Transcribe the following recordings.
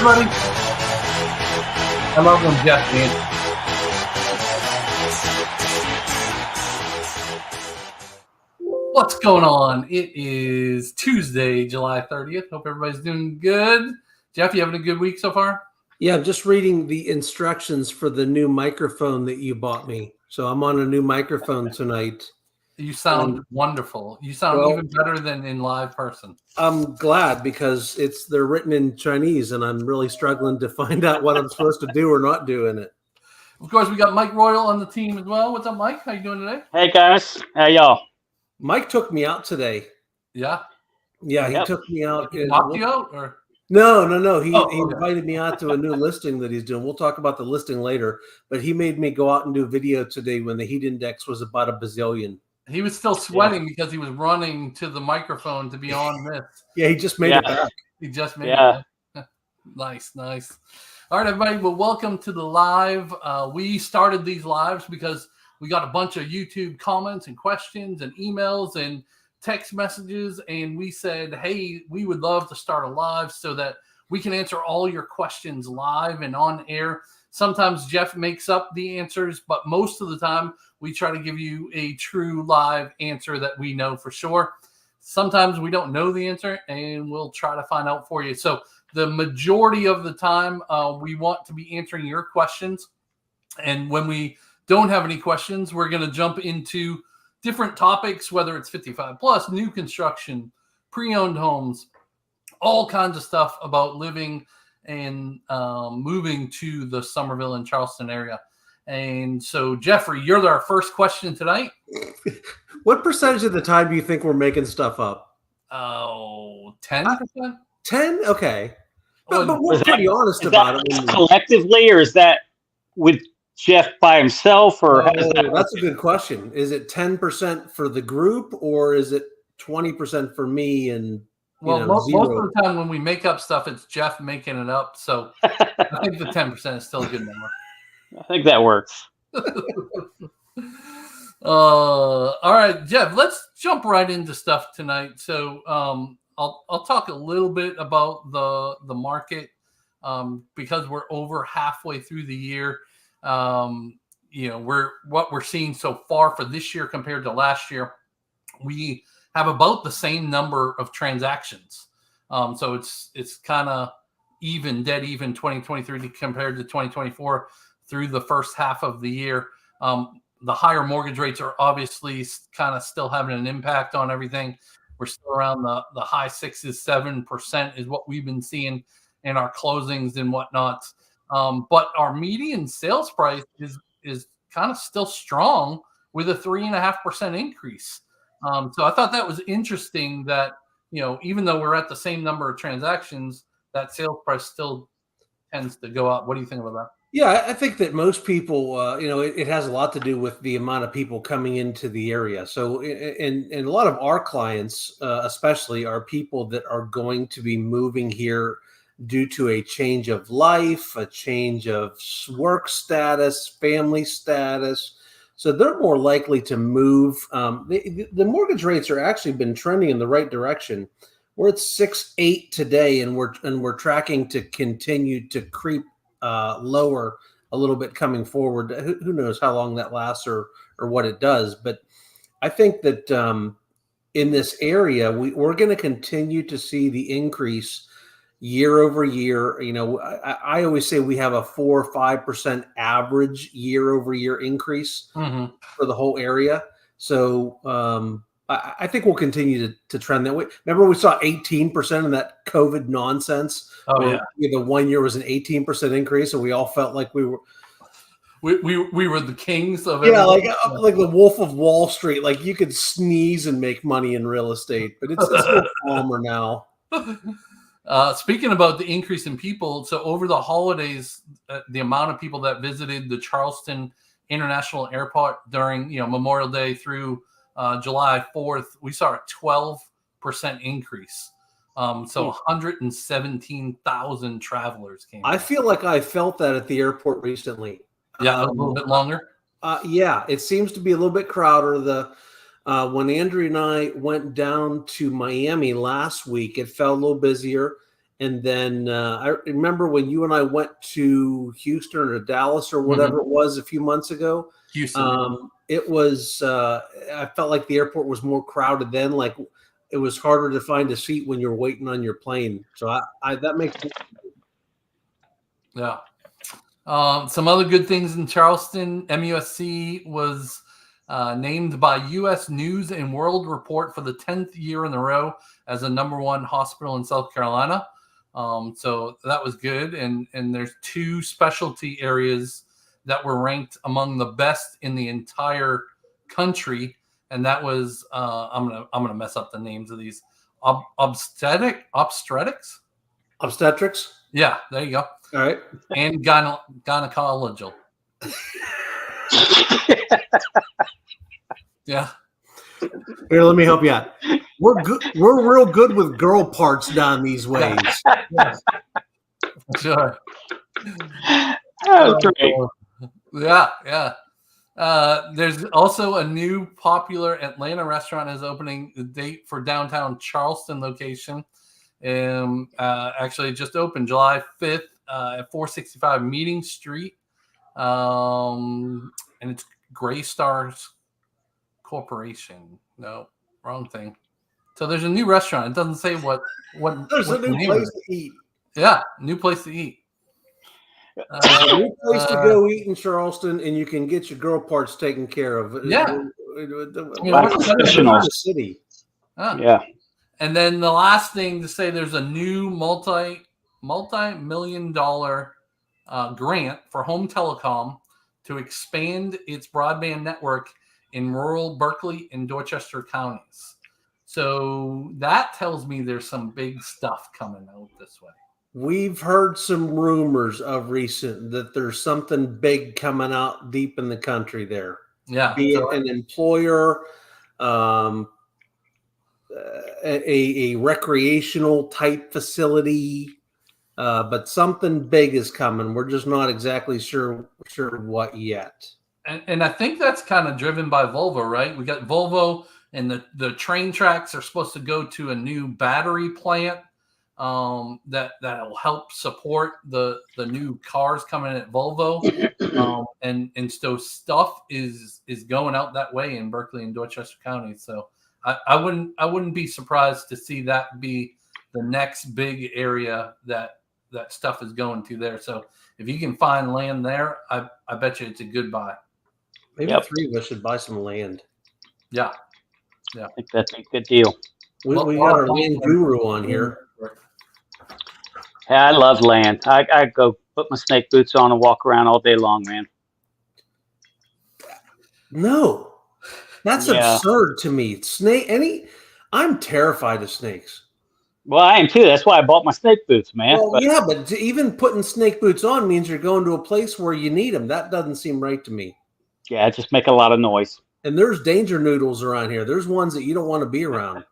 everybody. I love when Jeff did. What's going on? It is Tuesday, July 30th. Hope everybody's doing good. Jeff, you having a good week so far? Yeah, I'm just reading the instructions for the new microphone that you bought me. So I'm on a new microphone tonight. You sound wonderful. You sound even better than in live person. I'm glad because they're written in Chinese and I'm really struggling to find out what I'm supposed to do or not do in it. Of course, we got Mike Royal on the team as well. What's up, Mike? How you doing today? Hey, guys. How y'all? Mike took me out today. Yeah? Yeah, he took me out. He knocked you out? Or? No. He invited me out to a new listing that he's doing. We'll talk about the listing later. But he made me go out and do a video today when the heat index was about a bazillion. He was still sweating because he was running to the microphone to be on this. Yeah, he just made it back. He just made it back. Nice. All right, everybody. Well, welcome to the live. We started these lives because we got a bunch of YouTube comments and questions and emails and text messages. And we said, hey, we would love to start a live so that we can answer all your questions live and on air. Sometimes Jeff makes up the answers, but most of the time we try to give you a true live answer that we know for sure. Sometimes we don't know the answer and we'll try to find out for you. So the majority of the time we want to be answering your questions. And when we don't have any questions, we're going to jump into different topics, whether it's 55 plus, new construction, pre-owned homes, all kinds of stuff about living and moving to the Summerville and Charleston area. And so, Jeffrey, you're our first question tonight. What percentage of the time do you think we're making stuff up? 10%? 10? Okay. But we're pretty honest about it. Collectively, or is that with Jeff by himself? Or that's a good question. Is it 10% for the group, or is it 20% for me and most of the time when we make up stuff, it's Jeff making it up. So I think the 10% is still a good number. I think that works. All right, Jeff, let's jump right into stuff tonight. So I'll talk a little bit about the market because we're over halfway through the year. What we're seeing so far for this year compared to last year, we have about the same number of transactions. So it's kind of dead even 2023 compared to 2024 through the first half of the year. The higher mortgage rates are obviously kind of still having an impact on everything. We're still around the high 6%, 7% is what we've been seeing in our closings and whatnot. But our median sales price is kind of still strong with a 3.5% increase. So I thought that was interesting that, even though we're at the same number of transactions, that sales price still tends to go up. What do you think about that? Yeah, I think that most people, it has a lot to do with the amount of people coming into the area. So, and a lot of our clients, especially, are people that are going to be moving here due to a change of life, a change of work status, family status. So they're more likely to move. The mortgage rates are actually been trending in the right direction. We're at 6.8 today, and we're tracking to continue to creep lower a little bit coming forward. Who knows how long that lasts or what it does? But I think that in this area, we're going to continue to see the increase year over year. I always say we have a 4 or 5% average year over year increase for the whole area. So I think we'll continue to trend that way. Remember, we saw 18% in that COVID nonsense. Oh, yeah. The 1 year was an 18% increase, and we all felt like we were the kings of everything. like the Wolf of Wall Street. Like you could sneeze and make money in real estate, but it's a little calmer now. Speaking about the increase in people, so over the holidays, the amount of people that visited the Charleston International Airport during Memorial Day through July 4th, we saw a 12% increase. So 117,000 travelers came. I feel like I felt that at the airport recently. Yeah, a little bit longer. Yeah, it seems to be a little bit crowder. When Andrew and I went down to Miami last week, it felt a little busier. And then I remember when you and I went to Houston or Dallas or whatever it was a few months ago. Houston. It was. I felt like the airport was more crowded then. Like it was harder to find a seat when you're waiting on your plane. So I that makes. Yeah. Some other good things in Charleston. MUSC was named by U.S. News and World Report for the 10th year in a row as a #1 hospital in South Carolina. So that was good. And there's 2 specialty areas that were ranked among the best in the entire country. And that was I'm gonna mess up the names of these. Obstetrics. Yeah, there you go. All right. And gynecological. Yeah. Here, let me help you out. We're good. We're real good with girl parts down these ways. Yes. Sure. Oh, great. Yeah. There's also a new popular Atlanta restaurant is opening. The date for downtown Charleston location. Actually, it just opened July 5th at 465 Meeting Street. And it's Gray Stars Corporation. No, wrong thing. So there's a new restaurant. It doesn't say what There's a new place to eat. Yeah, new place to eat. A new place to go eat in Charleston, and you can get your girl parts taken care of. Yeah. Professionals. City. Yeah. And then the last thing to say, there's a new multi-million-dollar grant for Home Telecom to expand its broadband network in rural Berkeley and Dorchester counties. So that tells me there's some big stuff coming out this way. We've heard some rumors of recent that there's something big coming out deep in the country there. Yeah. Be it an employer, a recreational type facility, but something big is coming. We're just not exactly sure what yet. And I think that's kind of driven by Volvo, right? We got Volvo, and the train tracks are supposed to go to a new battery plant that'll help support the new cars coming in at Volvo. And so stuff is going out that way in Berkeley and Dorchester County. So I wouldn't be surprised to see that be the next big area that stuff is going to there. So if you can find land there, I bet you it's a good buy. Maybe the 3 of us should buy some land. Yeah. I think that's a good deal. We got our land guru on here. Yeah, I love land. I go put my snake boots on and walk around all day long, man. No, that's absurd to me. I'm terrified of snakes. Well, I am too. That's why I bought my snake boots, man. Well, but even putting snake boots on means you're going to a place where you need them. That doesn't seem right to me. Yeah, just make a lot of noise. And there's danger noodles around here. There's ones that you don't want to be around.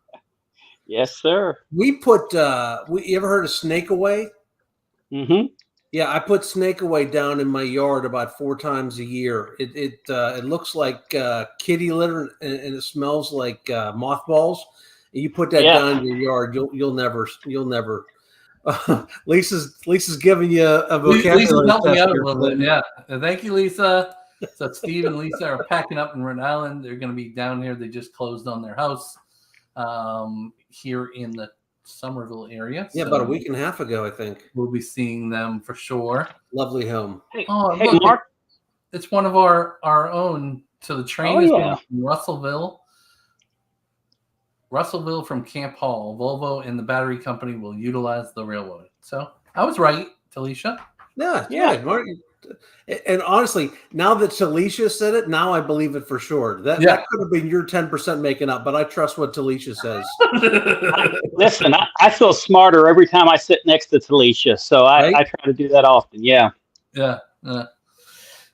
Yes, sir. We put. You ever heard of Snake Away? Mm-hmm. Yeah, I put Snake Away down in my yard about 4 times a year. It looks like kitty litter and it smells like mothballs. You put that down in your yard, you'll never. Lisa's giving you a vocabulary. Lisa's helping me out a little bit. Yeah, thank you, Lisa. So Steve and Lisa are packing up in Rhode Island. They're going to be down here. They just closed on their house here in the Summerville area. Yeah, about a week and a half ago, I think. We'll be seeing them for sure. Lovely home. Hey, look, Mark. It's one of our own. So the train is going from Russellville from Camp Hall. Volvo and the battery company will utilize the railroad. So I was right, Talisha. Yeah. Mark. And honestly, now that Talisha said it, now I believe it for sure. That could have been your 10% making up, but I trust what Talisha says. Listen, I feel smarter every time I sit next to Talisha, so I try to do that often. Yeah.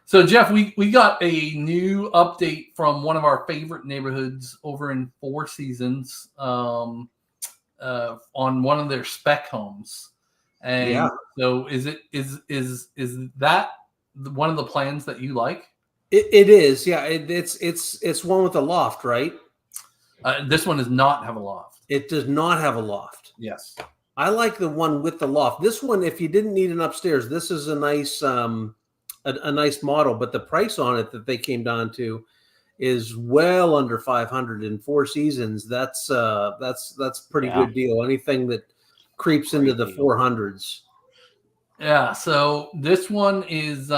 So Jeff, we got a new update from one of our favorite neighborhoods over in Four Seasons on one of their spec homes. And so is that one of the plans that you like? It is. Yeah. It's one with a loft, right? This one does not have a loft. It does not have a loft. Yes. I like the one with the loft. This one, if you didn't need an upstairs, this is a nice a nice model, but the price on it that they came down to is well under 500 in Four Seasons. That's pretty good deal. Anything that creeps into the 400s. Yeah, so this one is if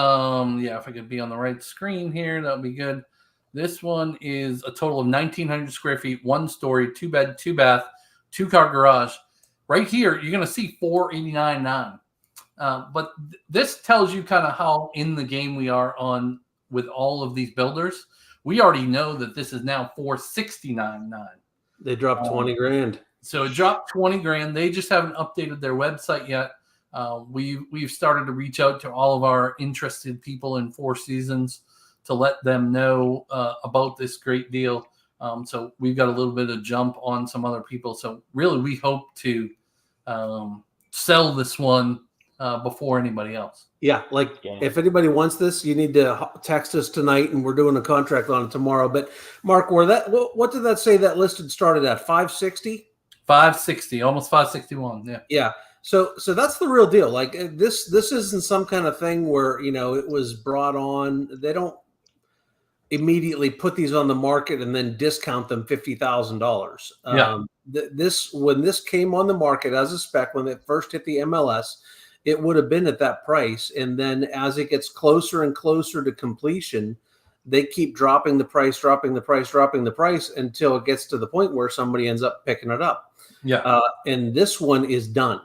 I could be on the right screen here, that would be good. This one is a total of 1,900 square feet, 1 story, 2 bed, 2 bath, 2-car garage. Right here, you're going to see $489.9. But this tells you kind of how in the game we are on with all of these builders. We already know that this is now $469.9. They dropped 20 grand. So it dropped 20 grand. They just haven't updated their website yet. We've started to reach out to all of our interested people in Four Seasons to let them know about this great deal. So we've got a little bit of jump on some other people. So really, we hope to sell this one before anybody else. Yeah, if anybody wants this, you need to text us tonight, and we're doing a contract on it tomorrow. But Mark, what did that say that listed started at? 560? 560, almost 561. Yeah. Yeah. So that's the real deal. Like this isn't some kind of thing where, it was brought on. They don't immediately put these on the market and then discount them $50,000. When this came on the market as a spec, when it first hit the MLS, it would have been at that price. And then as it gets closer and closer to completion, they keep dropping the price until it gets to the point where somebody ends up picking it up. Yeah. And this one is done.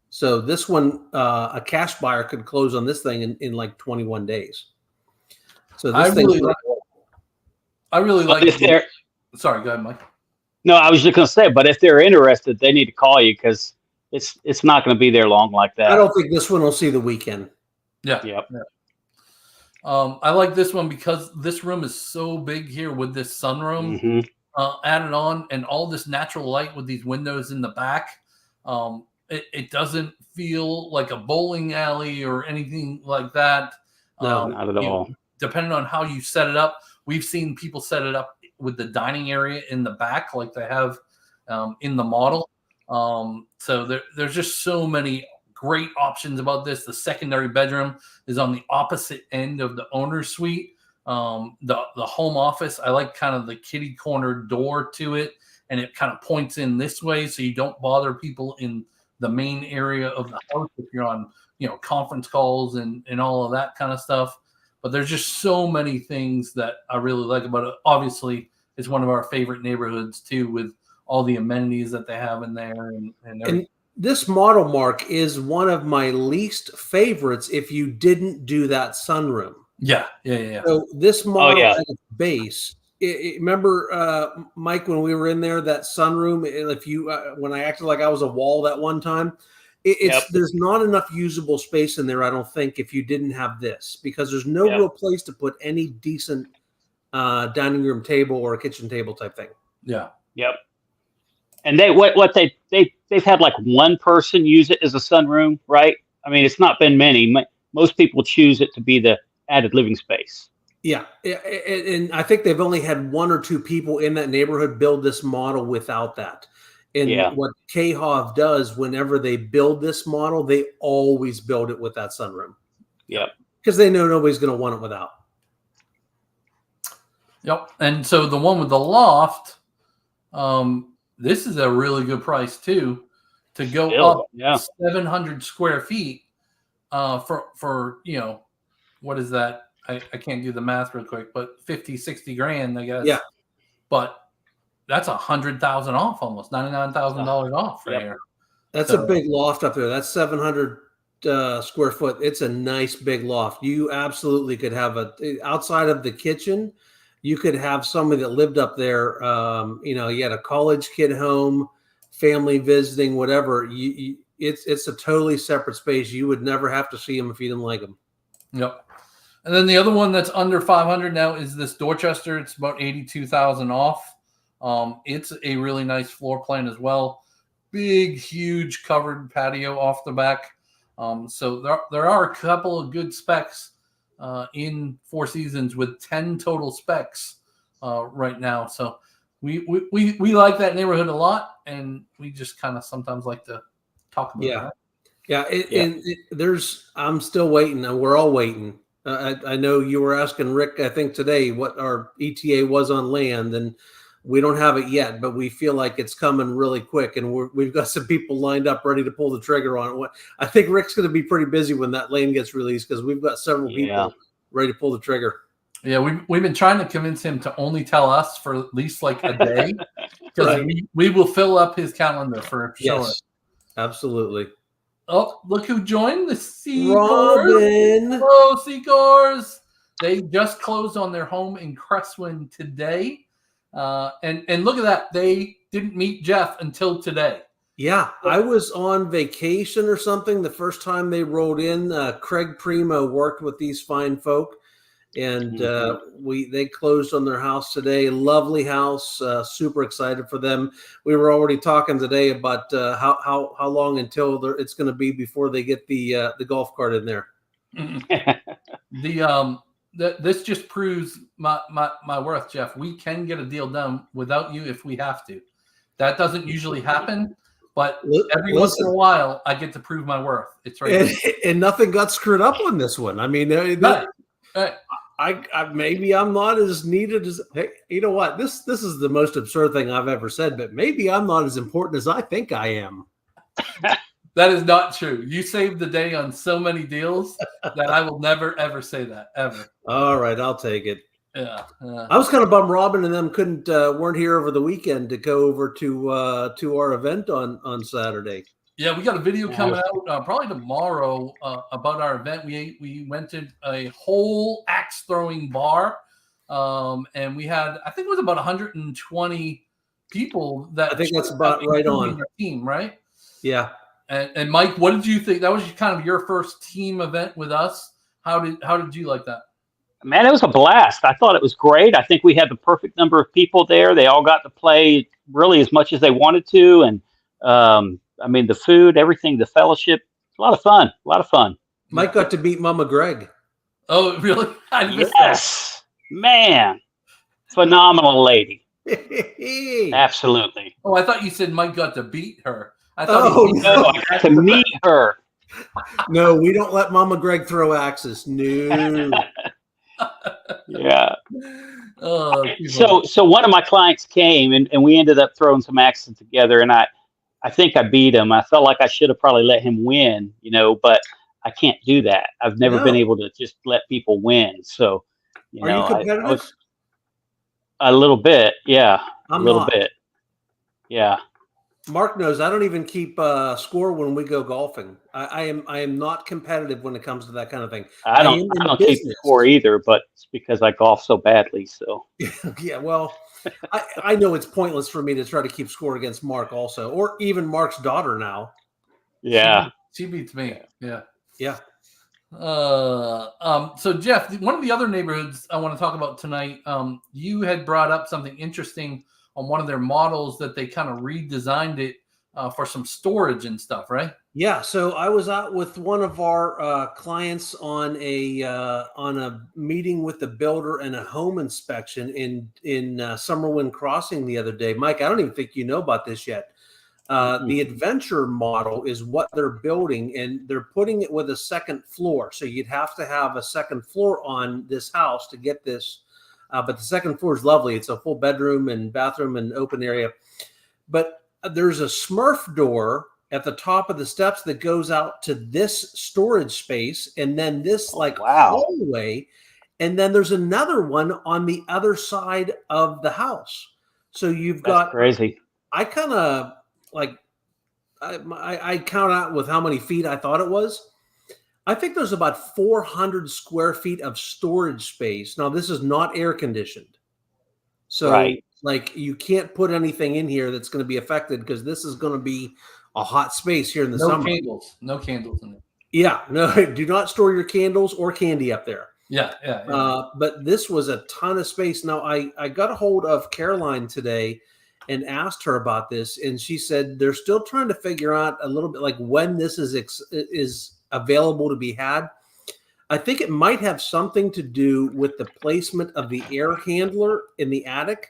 So this one, a cash buyer could close on this thing in like 21 days. So this I really like it. Sorry, go ahead, Mike. No, I was just going to say, but if they're interested, they need to call you because it's not going to be there long like that. I don't think this one will see the weekend. Yeah. Yep. Yeah. I like this one because this room is so big here with this sunroom added on and all this natural light with these windows in the back. It doesn't feel like a bowling alley or anything like that. No, not at all. Depending on how you set it up, we've seen people set it up with the dining area in the back like they have in the model. So there's just so many great options about this. The secondary bedroom is on the opposite end of the owner's suite. The home office, I like kind of the kitty corner door to it, and it kind of points in this way so you don't bother people in the main area of the house if you're on conference calls and all of that kind of stuff. But there's just so many things that I really like about it. Obviously, it's one of our favorite neighborhoods too, with all the amenities that they have in there and everything. And this model, Mark, is one of my least favorites if you didn't do that sunroom. Yeah. So this model at its base, remember, Mike, when we were in there, that sunroom, when I acted like I was a wall that one time, there's not enough usable space in there, I don't think, if you didn't have this, because there's no real place to put any decent dining room table or a kitchen table type thing. Yeah. Yep. And they've had like one person use it as a sunroom, right? I mean, it's not been many. Most people choose it to be the added living space. Yeah. And I think they've only had 1 or 2 people in that neighborhood build this model without that. And what KHOV does whenever they build this model, they always build it with that sunroom. Yep. Because they know nobody's going to want it without. Yep. And so the one with the loft, this is a really good price too, to go up 700 square feet for what is that? I can't do the math real quick, but 50, 60 grand, I guess. Yeah. But that's $100,000 off, almost $99,000 off right here. That's a big loft up there. That's 700 square foot. It's a nice big loft. You absolutely could have outside of the kitchen, you could have somebody that lived up there. You had a college kid home, family visiting, whatever. It's a totally separate space. You would never have to see them if you didn't like them. Yep. And then the other one that's under 500 now is this Dorchester. It's about 82,000 off. It's a really nice floor plan as well. Big, huge covered patio off the back. So there are a couple of good specs in Four Seasons with 10 total specs right now. So we like that neighborhood a lot, and we just kind of sometimes like to talk about that. Yeah. I'm still waiting, and we're all waiting. I know you were asking Rick, I think today, what our ETA was on land, and we don't have it yet, but we feel like it's coming really quick, and we've got some people lined up ready to pull the trigger on it. I think Rick's going to be pretty busy when that land gets released, because we've got several people ready to pull the trigger. Yeah, we've been trying to convince him to only tell us for at least like a day, because we will fill up his calendar for sure. Yes, absolutely. Oh, look who joined the Seagores. Robin. Hello, Seagores. They just closed on their home in Cresswind today. And look at that. They didn't meet Jeff until today. Yeah, I was on vacation or something the first time they rolled in. Craig Primo worked with these fine folk, and they closed on their house today. Lovely house. Super excited for them. We were already talking today about how long until it's going to be before they get the golf cart in there. This just proves my worth, Jeff. We can get a deal done without you if we have to. That doesn't usually happen, but every once in a while, I get to prove my worth. It's right. And nothing got screwed up on this one. I mean, right. I maybe I'm not as needed as. Hey, you know what? This is the most absurd thing I've ever said, but maybe I'm not as important as I think I am. That is not true. You saved the day on so many deals that I will never, ever say that, ever. All right, I'll take it. Yeah. I was kind of bummed Robin and them weren't here over the weekend to go over to our event on Saturday. Yeah, we got a video coming out probably tomorrow about our event. We rented a whole axe throwing bar, and we had, I think it was about 120 people. I think that's about right on our team, right? Yeah. And Mike, what did you think? That was kind of your first team event with us. How did you like that? Man, it was a blast. I thought it was great. I think we had the perfect number of people there. They all got to play really as much as they wanted to, and I mean, the food, everything, the fellowship, a lot of fun. Mike got to beat Mama Greg. Oh, really? I missed that. Man, phenomenal lady. Absolutely. Oh, I thought you said Mike got to beat her. I got to meet her. No, we don't let Mama Greg throw axes. No. Yeah. So one of my clients came and we ended up throwing some axes together, and I think I beat him. I felt like I should have probably let him win, but I can't do that. I've never been able to just let people win. So, are you competitive? A little bit, yeah. I'm a little not. bit, yeah. Mark knows I don't even keep score when we go golfing. I am not competitive when it comes to that kind of thing. I don't keep score either, but it's because I golf so badly. So yeah, well, I know it's pointless for me to try to keep score against Mark also, or even Mark's daughter now. Yeah, she beats me. Yeah. So Jeff, one of the other neighborhoods I want to talk about tonight, you had brought up something interesting on one of their models that they kind of redesigned it for some storage and stuff, right? Yeah. So I was out with one of our clients on a meeting with the builder and a home inspection in Summerwind Crossing the other day. Mike, I don't even think you know about this yet. The adventure model is what they're building, and they're putting it with a second floor. So you'd have to have a second floor on this house to get this. But the second floor is lovely. It's a full bedroom and bathroom and open area. But there's a Smurf door at the top of the steps that goes out to this storage space, and then this hallway. And then there's another one on the other side of the house. So you've got crazy. I kind of I count out with how many feet I thought it was. I think there's about 400 square feet of storage space. Now, this is not air conditioned. So you can't put anything in here that's going to be affected, because this is going to be a hot space here in the summer. No candles in there. Yeah, no, do not store your candles or candy up there. Yeah. But this was a ton of space. Now, I got a hold of Caroline today and asked her about this, and she said they're still trying to figure out a little bit like when this is available to be had. I think it might have something to do with the placement of the air handler in the attic.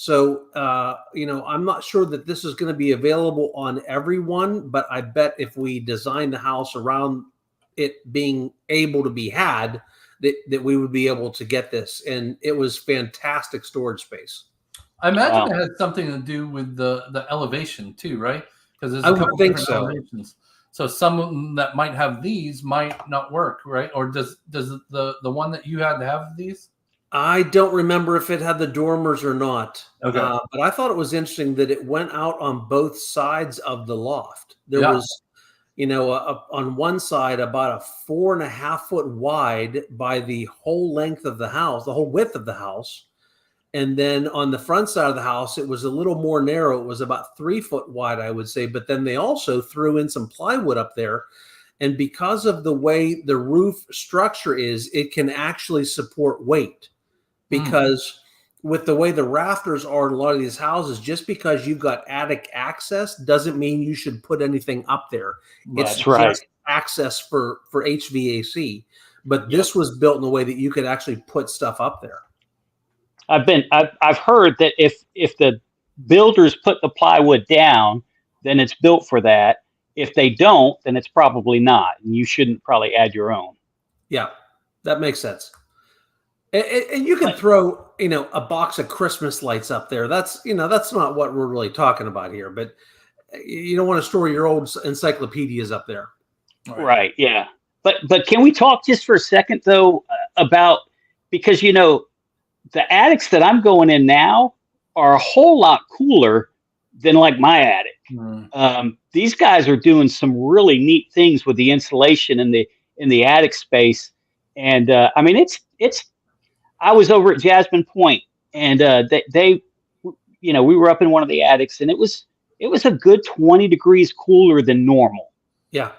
So, I'm not sure that this is going to be available on everyone, but I bet if we design the house around it being able to be had, that we would be able to get this. And it was fantastic storage space. I imagine it has something to do with the elevation too, right? Because there's I a would couple think different so. elevations. So some that might have these might not work, right? Or does the one that you had to have these? I don't remember if it had the dormers or not. Okay. But I thought it was interesting that it went out on both sides of the loft. There Yeah. was, on one side about a 4.5 foot wide by the whole length of the house, the whole width of the house. And then on the front side of the house, it was a little more narrow. It was about 3 foot wide, I would say. But then they also threw in some plywood up there. And because of the way the roof structure is, it can actually support weight. Because with the way the rafters are in a lot of these houses, just because you've got attic access doesn't mean you should put anything up there. That's right. Just access for HVAC. But this was built in a way that you could actually put stuff up there. I've heard that if the builders put the plywood down, then it's built for that. If they don't, then it's probably not, and you shouldn't probably add your own. Yeah, that makes sense. And you can throw, a box of Christmas lights up there. That's not what we're really talking about here. But you don't want to store your old encyclopedias up there. Right. Yeah. But can we talk just for a second though about, because the attics that I'm going in now are a whole lot cooler than like my attic. These guys are doing some really neat things with the insulation in the attic space, and I mean it's. I was over at Jasmine Point, and they we were up in one of the attics, and it was a good 20 degrees cooler than normal. Yeah.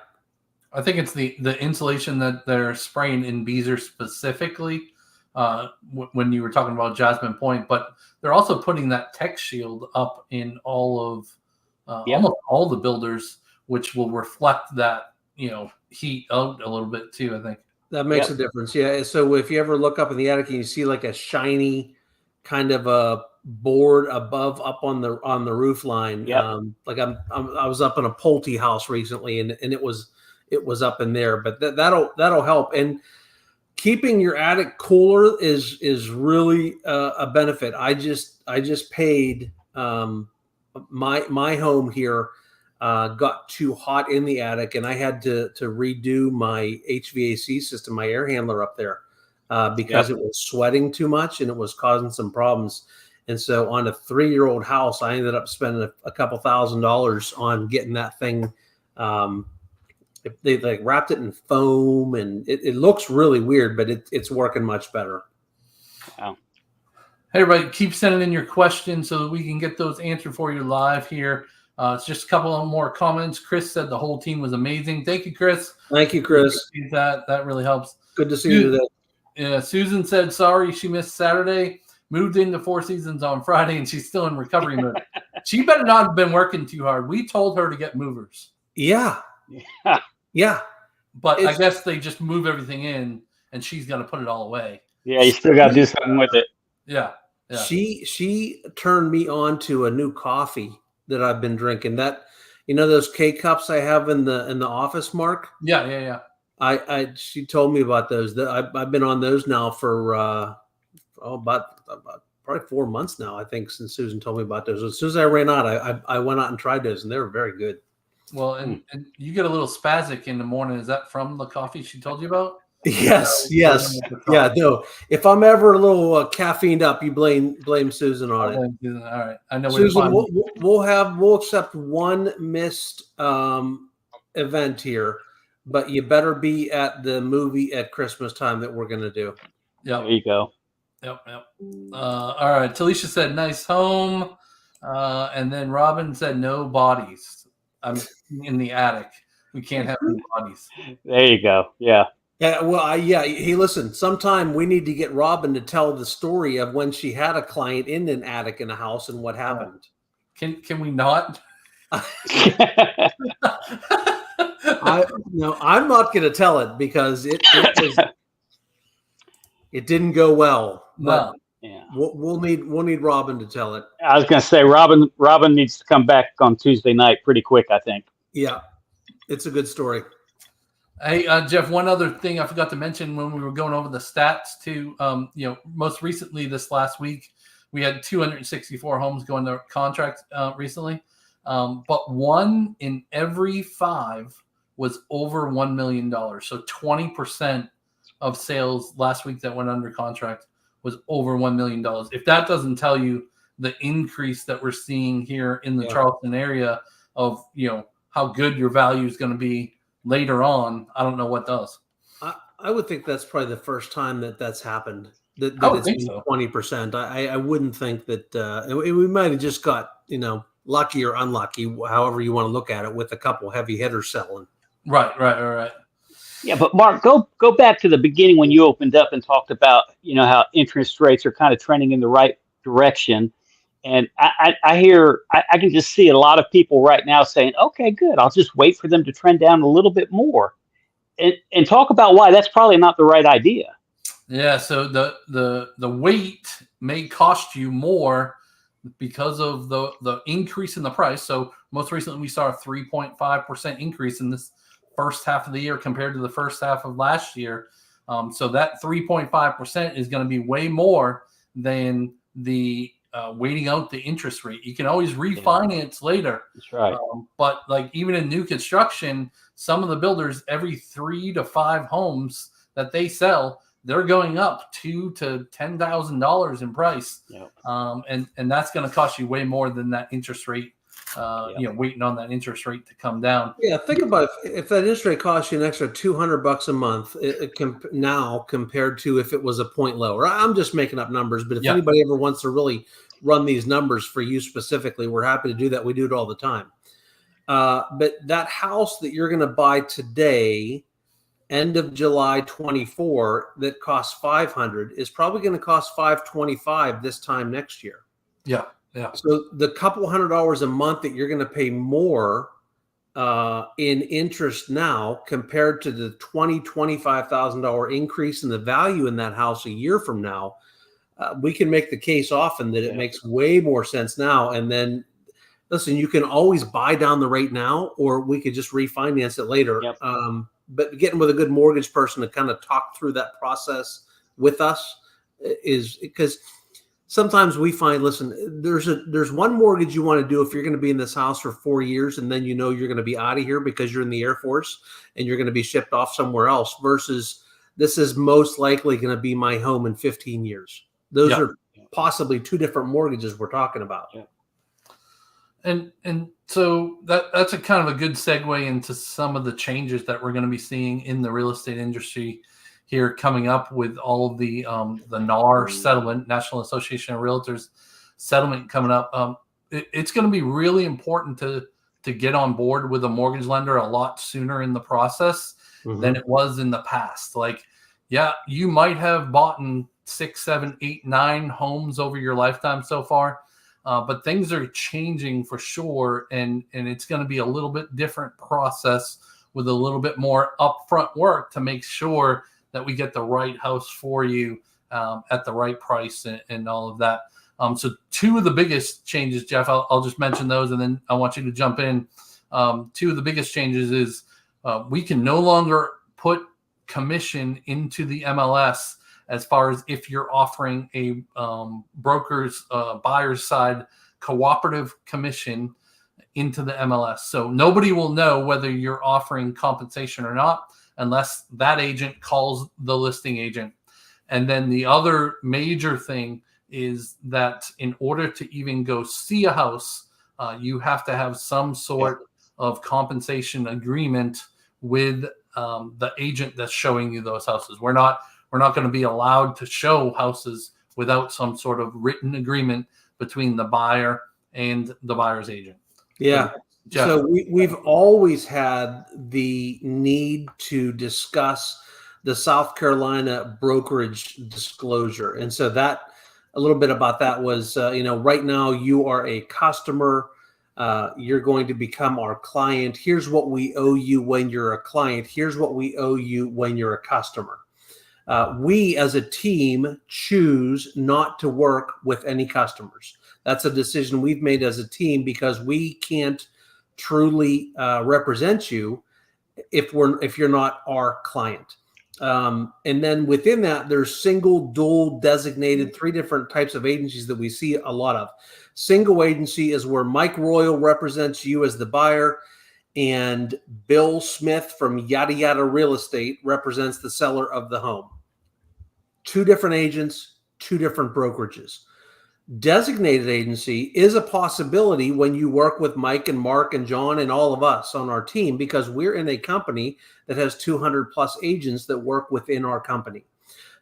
I think it's the insulation that they're spraying in Beezer specifically when you were talking about Jasmine Point, but they're also putting that tech shield up in all of almost all the builders, which will reflect that heat out a little bit too, I think. That makes a difference. Yeah. So if you ever look up in the attic and you see like a shiny kind of a board up on the roof line, like I was up in a Pulte house recently, and it was up in there, but that'll help. And keeping your attic cooler is really a benefit. I just paid my home here. Got too hot in the attic, and I had to redo my HVAC system, my air handler up there, because it was sweating too much and it was causing some problems. And so on a 3-year-old house, I ended up spending a couple $1,000s on getting that thing. They like wrapped it in foam, and it looks really weird, but it's working much better. Wow. Hey, everybody, keep sending in your questions so that we can get those answered for you live here. It's just a couple of more comments. Chris said the whole team was amazing. Thank you, Chris. Thank you, Chris. That really helps. Good to see you today. Yeah, Susan said sorry she missed Saturday. Moved into Four Seasons on Friday, and she's still in recovery mode. She better not have been working too hard. We told her to get movers. Yeah. But I guess they just move everything in, and she's going to put it all away. Yeah, you still got to do something with it. Yeah. She turned me on to a new coffee that I've been drinking. That those K cups I have in the office, Mark. Yeah. She told me about those. I've been on those now for about probably 4 months now, I think, since Susan told me about those. As soon as I ran out, I went out and tried those, and they were very good. Well, and you get a little spastic in the morning. Is that from the coffee she told you about? Yes. Yeah. No. If I'm ever a little caffeined up, you blame Susan on it. All right. I know. Susan, we'll accept one missed event here, but you better be at the movie at Christmas time that we're going to do. Yeah. There you go. Yep. All right. Talisha said nice home, and then Robin said no bodies. I'm in the attic. We can't have any bodies. There you go. Yeah. Yeah, well, Hey, listen. Sometime we need to get Robin to tell the story of when she had a client in an attic in a house and what happened. Can we not? I'm not going to tell it because it didn't go well. But Yeah. We'll need Robin to tell it. I was going to say Robin needs to come back on Tuesday night pretty quick, I think. Yeah, it's a good story. Hey, Jeff, one other thing I forgot to mention when we were going over the stats too. Most recently this last week, we had 264 homes go into contract recently, but 1 in every 5 was over $1 million. So 20% of sales last week that went under contract was over $1 million. If that doesn't tell you the increase that we're seeing here in the Charleston area of, how good your value is going to be later on, I don't know what does. I would think that's probably the first time that's happened. That would it's think been so. 20%. I wouldn't think that we might have just got, lucky or unlucky, however you want to look at it, with a couple heavy hitters selling. Right. Yeah, but Mark, go back to the beginning when you opened up and talked about, how interest rates are kind of trending in the right direction. And I can just see a lot of people right now saying, okay, good, I'll just wait for them to trend down a little bit more. And talk about why that's probably not the right idea. Yeah, so the wait may cost you more because of the increase in the price. So most recently we saw a 3.5% increase in this first half of the year compared to the first half of last year. So that 3.5% is going to be way more than the waiting out the interest rate. You can always refinance later. That's right. But like even in new construction, some of the builders, every 3 to 5 homes that they sell, they're going up $2,000 to $10,000 in price. Yep. And that's going to cost you way more than that interest rate. Waiting on that interest rate to come down. Yeah, think about if that interest rate costs you an extra $200 a month now compared to if it was a point lower. I'm just making up numbers, but if anybody ever wants to really run these numbers for you specifically, we're happy to do that. We do it all the time. But that house that you're going to buy today, end of July 24, that costs $500 is probably going to cost $525 this time next year. Yeah. So the couple $100 a month that you're going to pay more in interest now compared to the $25,000 increase in the value in that house a year from now, we can make the case often that it makes way more sense now. And then, listen, you can always buy down the rate now, or we could just refinance it later. Yep. But getting with a good mortgage person to kind of talk through that process with us is because sometimes we find, listen, there's one mortgage you want to do if you're going to be in this house for 4 years and then you're going to be out of here because you're in the Air Force and you're going to be shipped off somewhere else, versus this is most likely going to be my home in 15 years. Those are possibly 2 different mortgages we're talking about. Yeah. And so that's a kind of a good segue into some of the changes that we're going to be seeing in the real estate industry here coming up with all of the NAR settlement, National Association of Realtors settlement coming up. It's going to be really important to get on board with a mortgage lender a lot sooner in the process than it was in the past. Like, you might have bought 6, 7, 8, 9 homes over your lifetime so far, but things are changing for sure, and it's going to be a little bit different process with a little bit more upfront work to make sure that we get the right house for you at the right price and all of that. So 2 of the biggest changes, Jeff, I'll just mention those, and then I want you to jump in. 2 of the biggest changes is we can no longer put commission into the MLS as far as if you're offering a broker's buyer's side cooperative commission into the MLS. So nobody will know whether you're offering compensation or not unless that agent calls the listing agent. And then the other major thing is that in order to even go see a house, you have to have some sort of compensation agreement with the agent that's showing you those houses. We're not going to be allowed to show houses without some sort of written agreement between the buyer and the buyer's agent. Yeah. Jeff. So we've always had the need to discuss the South Carolina brokerage disclosure. And so that a little bit about that was, right now you are a customer. You're going to become our client. Here's what we owe you when you're a client. Here's what we owe you when you're a customer. We as a team choose not to work with any customers. That's a decision we've made as a team because we can't truly represent you if you're not our client. And then within that, there's single, dual, designated, 3 different types of agencies that we see a lot of. Single agency is where Mike Royal represents you as the buyer, and Bill Smith from Yada Yada Real Estate represents the seller of the home. 2 different agents, 2 different brokerages. Designated agency is a possibility when you work with Mike and Mark and John and all of us on our team, because we're in a company that has 200 plus agents that work within our company.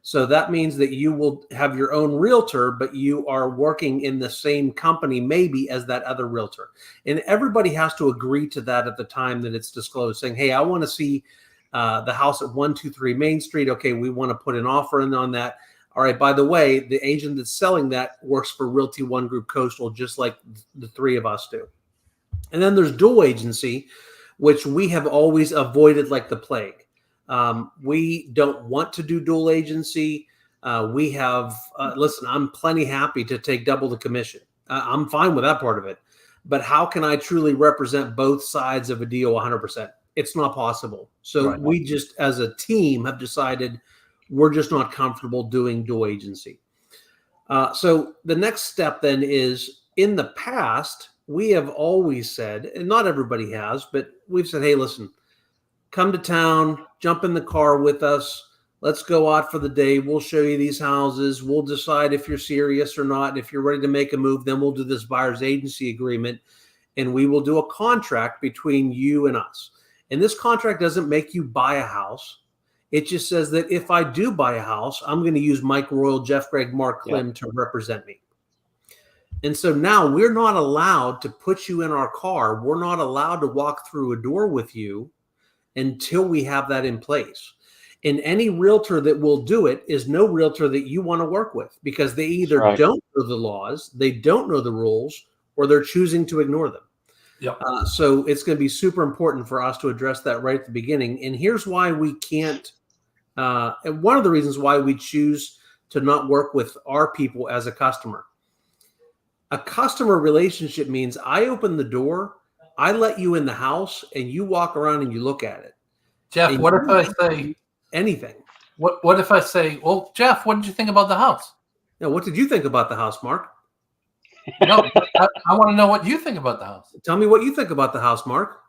So that means that you will have your own realtor, but you are working in the same company maybe as that other realtor. And everybody has to agree to that at the time that it's disclosed, saying, hey, I want to see the house at 123 Main Street. Okay, we want to put an offer in on that. All right, by the way, the agent that's selling that works for Realty One Group Coastal, just like the 3 of us do. And then there's dual agency, which we have always avoided like the plague. We don't want to do dual agency. We have, listen, I'm plenty happy to take double the commission. I'm fine with that part of it. But how can I truly represent both sides of a deal 100%? It's not possible. So Right. We just, as a team, have decided we're just not comfortable doing dual agency. So the next step then is, in the past, we have always said, and not everybody has, but we've said, hey, listen, come to town, jump in the car with us. Let's go out for the day. We'll show you these houses. We'll decide if you're serious or not. And if you're ready to make a move, then we'll do this buyer's agency agreement, and we will do a contract between you and us. And this contract doesn't make you buy a house. It just says that if I do buy a house, I'm going to use Mike Royal, Jeff Gregg, Mark Klim to represent me. And so now we're not allowed to put you in our car. We're not allowed to walk through a door with you until we have that in place. And any realtor that will do it is no realtor that you want to work with, because they either don't know the laws, they don't know the rules, or they're choosing to ignore them. Yep. So it's going to be super important for us to address that right at the beginning. And here's why we can't. And one of the reasons why we choose to not work with our people as a customer. A customer relationship means I open the door, I let you in the house, and you walk around and you look at it. Jeff, and what if I say anything? What if I say, well, Jeff, what did you think about the house? Now, what did you think about the house, Mark? No, I want to know what you think about the house. Tell me what you think about the house, Mark.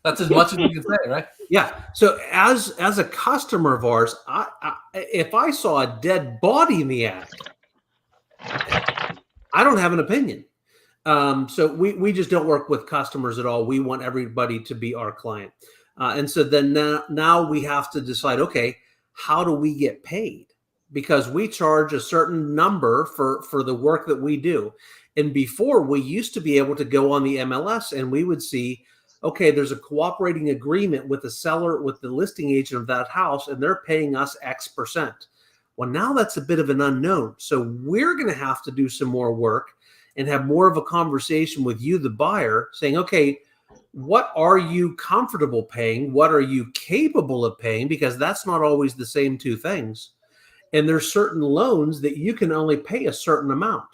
That's as much as you can say, right? Yeah. So as a customer of ours, if I saw a dead body in the attic, I don't have an opinion. So we just don't work with customers at all. We want everybody to be our client. And so then now we have to decide, okay, how do we get paid? Because we charge a certain number for the work that we do. And before, we used to be able to go on the MLS and we would see, okay, there's a cooperating agreement with the seller, with the listing agent of that house, and they're paying us X%. Well, now that's a bit of an unknown. So we're going to have to do some more work and have more of a conversation with you, the buyer, saying, okay, what are you comfortable paying? What are you capable of paying? Because that's not always the same 2 things. And there's certain loans that you can only pay a certain amount.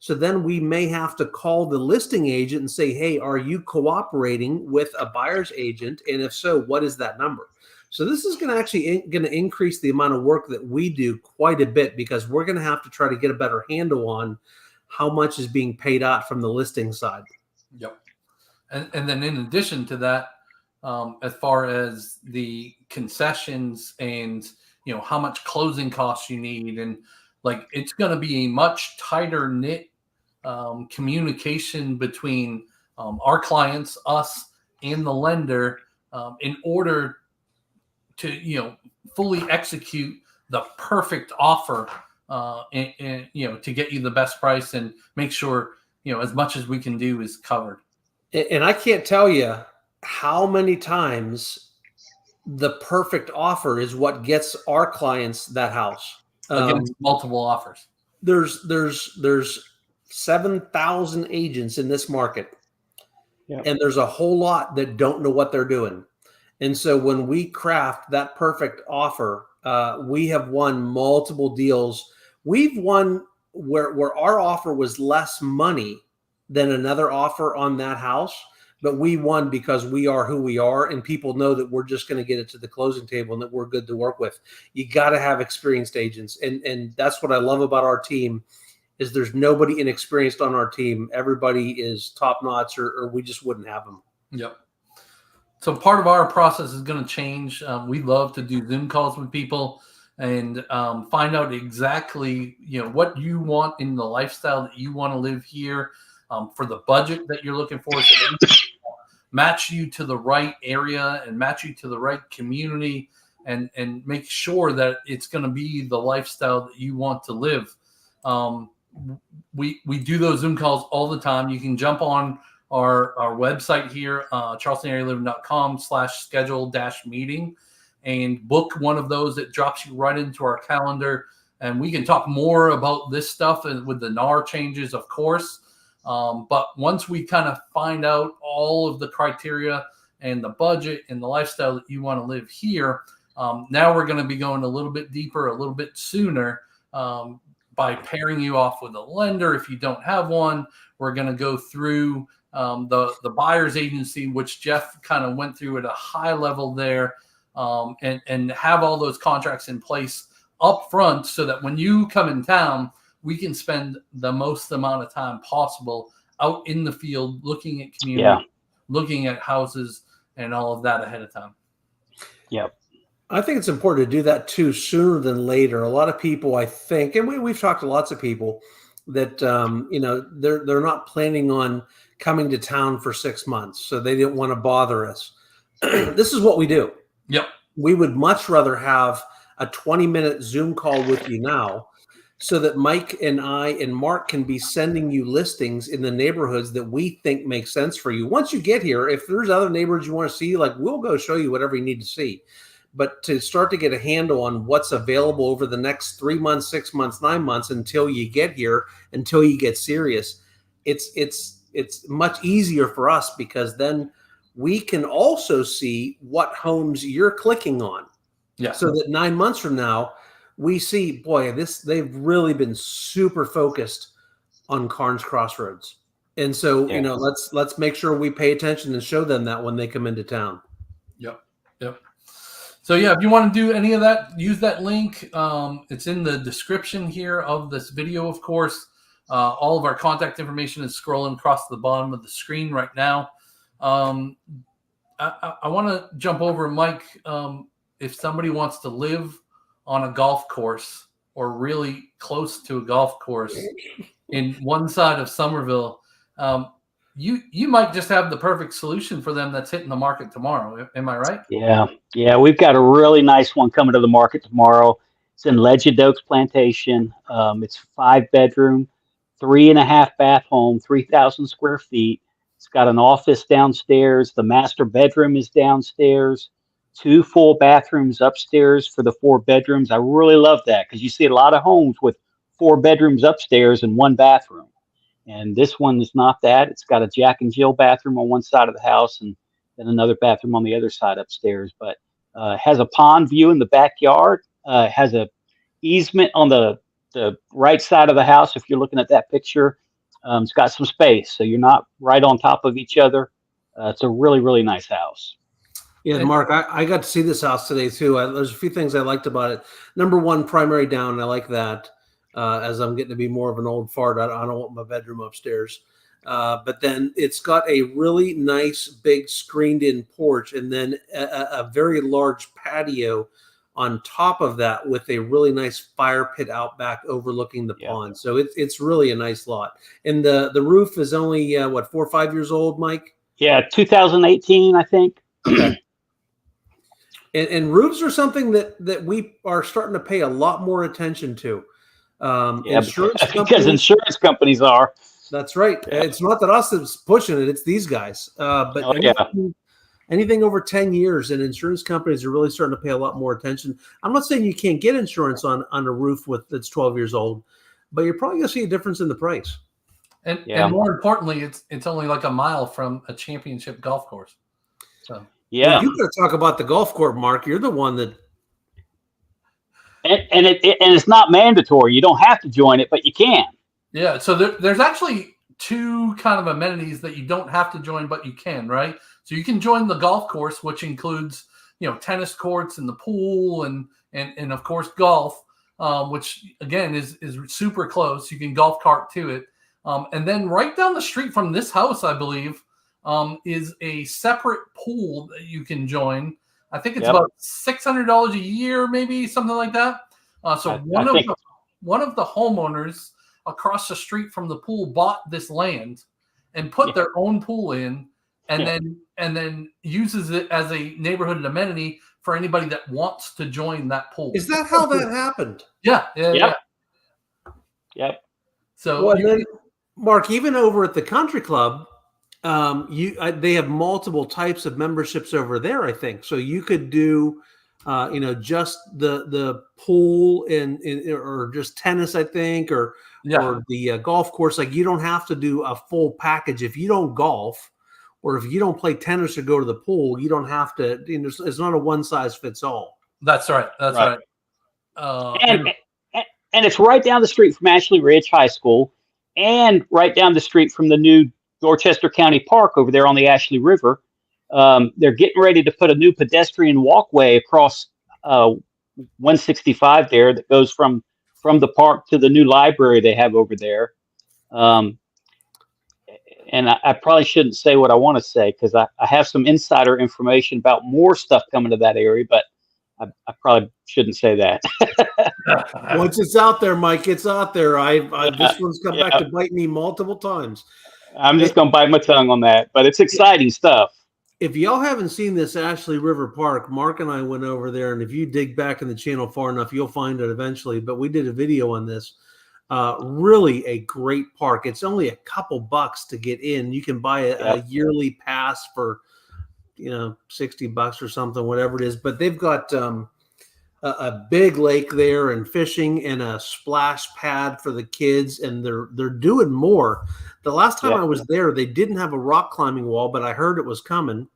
So then we may have to call the listing agent and say, hey, are you cooperating with a buyer's agent? And if so, what is that number? So this is going to increase the amount of work that we do quite a bit, because we're going to have to try to get a better handle on how much is being paid out from the listing side. Yep. And then in addition to that, as far as the concessions and, you know, how much closing costs you need, and like, it's going to be a much tighter knit communication between our clients, us, and the lender in order to, you know, fully execute the perfect offer and you know, to get you the best price and make sure, you know, as much as we can do is covered. And I can't tell you how many times the perfect offer is what gets our clients that house. Against multiple offers. There's 7,000 agents in this market, and there's a whole lot that don't know what they're doing. And so when we craft that perfect offer, we have won multiple deals. We've won where our offer was less money than another offer on that house, but we won because we are who we are, and people know that we're just going to get it to the closing table and that we're good to work with. You got to have experienced agents, and that's what I love about our team. Is there's nobody inexperienced on our team. Everybody is top notch, or we just wouldn't have them. Yep. So part of our process is going to change. We love to do Zoom calls with people and find out exactly, what you want in the lifestyle that you want to live here, for the budget that you're looking for, so that we can match you to the right area and match you to the right community, and make sure that it's going to be the lifestyle that you want to live. We do those Zoom calls all the time. You can jump on our website here, charlestonarea.com/schedule-meeting, and book one of those. That drops you right into our calendar, and we can talk more about this stuff and with the NAR changes, of course. But once we kind of find out all of the criteria and the budget and the lifestyle that you want to live here, now we're going to be going a little bit deeper, a little bit sooner, by pairing you off with a lender. If you don't have one, we're going to go through the buyer's agency, which Jeff kind of went through at a high level there, and have all those contracts in place up front, so that when you come in town, we can spend the most amount of time possible out in the field, looking at community, looking at houses, and all of that ahead of time. Yep. I think it's important to do that too, sooner than later. A lot of people, I think, and we've talked to lots of people that, they're not planning on coming to town for 6 months, so they didn't want to bother us. This is what we do. Yep. We would much rather have a 20-minute Zoom call with you now, so that Mike and I and Mark can be sending you listings in the neighborhoods that we think make sense for you. Once you get here, if there's other neighborhoods you want to see, we'll go show you whatever you need to see. But to start to get a handle on what's available over the next 3 months, 6 months, 9 months, until you get here, until you get serious, it's much easier for us, because then we can also see what homes you're clicking on. Yeah. So that 9 months from now, we see, boy, they've really been super focused on Carnes Crossroads. And so, let's make sure we pay attention and show them that when they come into town. Yep. So if you want to do any of that, use that link. It's in the description here of this video, of course. All of our contact information is scrolling across the bottom of the screen right now. I want to jump over, Mike. If somebody wants to live on a golf course, or really close to a golf course in one side of Summerville, you might just have the perfect solution for them that's hitting the market tomorrow. Am I right? Yeah. We've got a really nice one coming to the market tomorrow. It's in Legend Oaks Plantation. It's 5-bedroom, 3.5 bath home, 3,000 square feet. It's got an office downstairs. The master bedroom is downstairs. 2 full bathrooms upstairs for the 4 bedrooms. I really love that, because you see a lot of homes with 4 bedrooms upstairs and 1 bathroom. And this one is not that. It's got a Jack and Jill bathroom on one side of the house, and then another bathroom on the other side upstairs. But has a pond view in the backyard. Has a easement on the right side of the house. If you're looking at that picture, it's got some space, so you're not right on top of each other. It's a really, really nice house. Yeah, Mark, I got to see this house today too. There's a few things I liked about it. Number one, primary down. I like that. As I'm getting to be more of an old fart, I don't want my bedroom upstairs. But then it's got a really nice big screened-in porch, and then a very large patio on top of that, with a really nice fire pit out back overlooking the pond. So it's really a nice lot. And the roof is only 4 or 5 years old, Mike? Yeah, 2018, I think. Okay. And roofs are something that we are starting to pay a lot more attention to. Insurance because insurance companies are. That's right. Yeah. It's not that us that's pushing it; it's these guys. But anything over 10 years, and insurance companies are really starting to pay a lot more attention. I'm not saying you can't get insurance on a roof that's 12 years old, but you're probably going to see a difference in the price. And more importantly, it's only like a mile from a championship golf course. So Yeah. Well, you got to talk about the golf court, Mark. You're the one that. And it's not mandatory. You don't have to join it, but you can. Yeah. So there's actually two kind of amenities that you don't have to join, but you can, right? So you can join the golf course, which includes, tennis courts and the pool and of course golf, which again is super close. You can golf cart to it. And then right down the street from this house, I believe, is a separate pool that you can join. I think it's about $600 a year, maybe something like that. So one of the homeowners across the street from the pool bought this land and put their own pool in, and then uses it as a neighborhood amenity for anybody that wants to join that pool. Is that how that happened? Yeah. Yep. So, and then, Mark, even over at the country club, they have multiple types of memberships over there, I think. So you could do, just the pool or just tennis, I think, or the golf course. Like, you don't have to do a full package. If you don't golf or if you don't play tennis or go to the pool, you don't have to, it's not a one size fits all. That's right. That's right. And it's right down the street from Ashley Ridge High School and right down the street from the new Dorchester County Park over there on the Ashley River. They're getting ready to put a new pedestrian walkway across 165 there that goes from the park to the new library they have over there. And I probably shouldn't say what I want to say because I have some insider information about more stuff coming to that area, but I probably shouldn't say that. Once it's out there, Mike, it's out there. This one's come back to bite me multiple times. I'm just going to bite my tongue on that, but it's exciting stuff. If y'all haven't seen this Ashley River Park, Mark and I went over there, and if you dig back in the channel far enough, you'll find it eventually. But we did a video on this. Really a great park. It's only a couple bucks to get in. You can buy a yearly pass for, $60 or something, whatever it is. But they've got a big lake there and fishing and a splash pad for the kids, and they're doing more. The last time I was there, they didn't have a rock climbing wall, but I heard it was coming.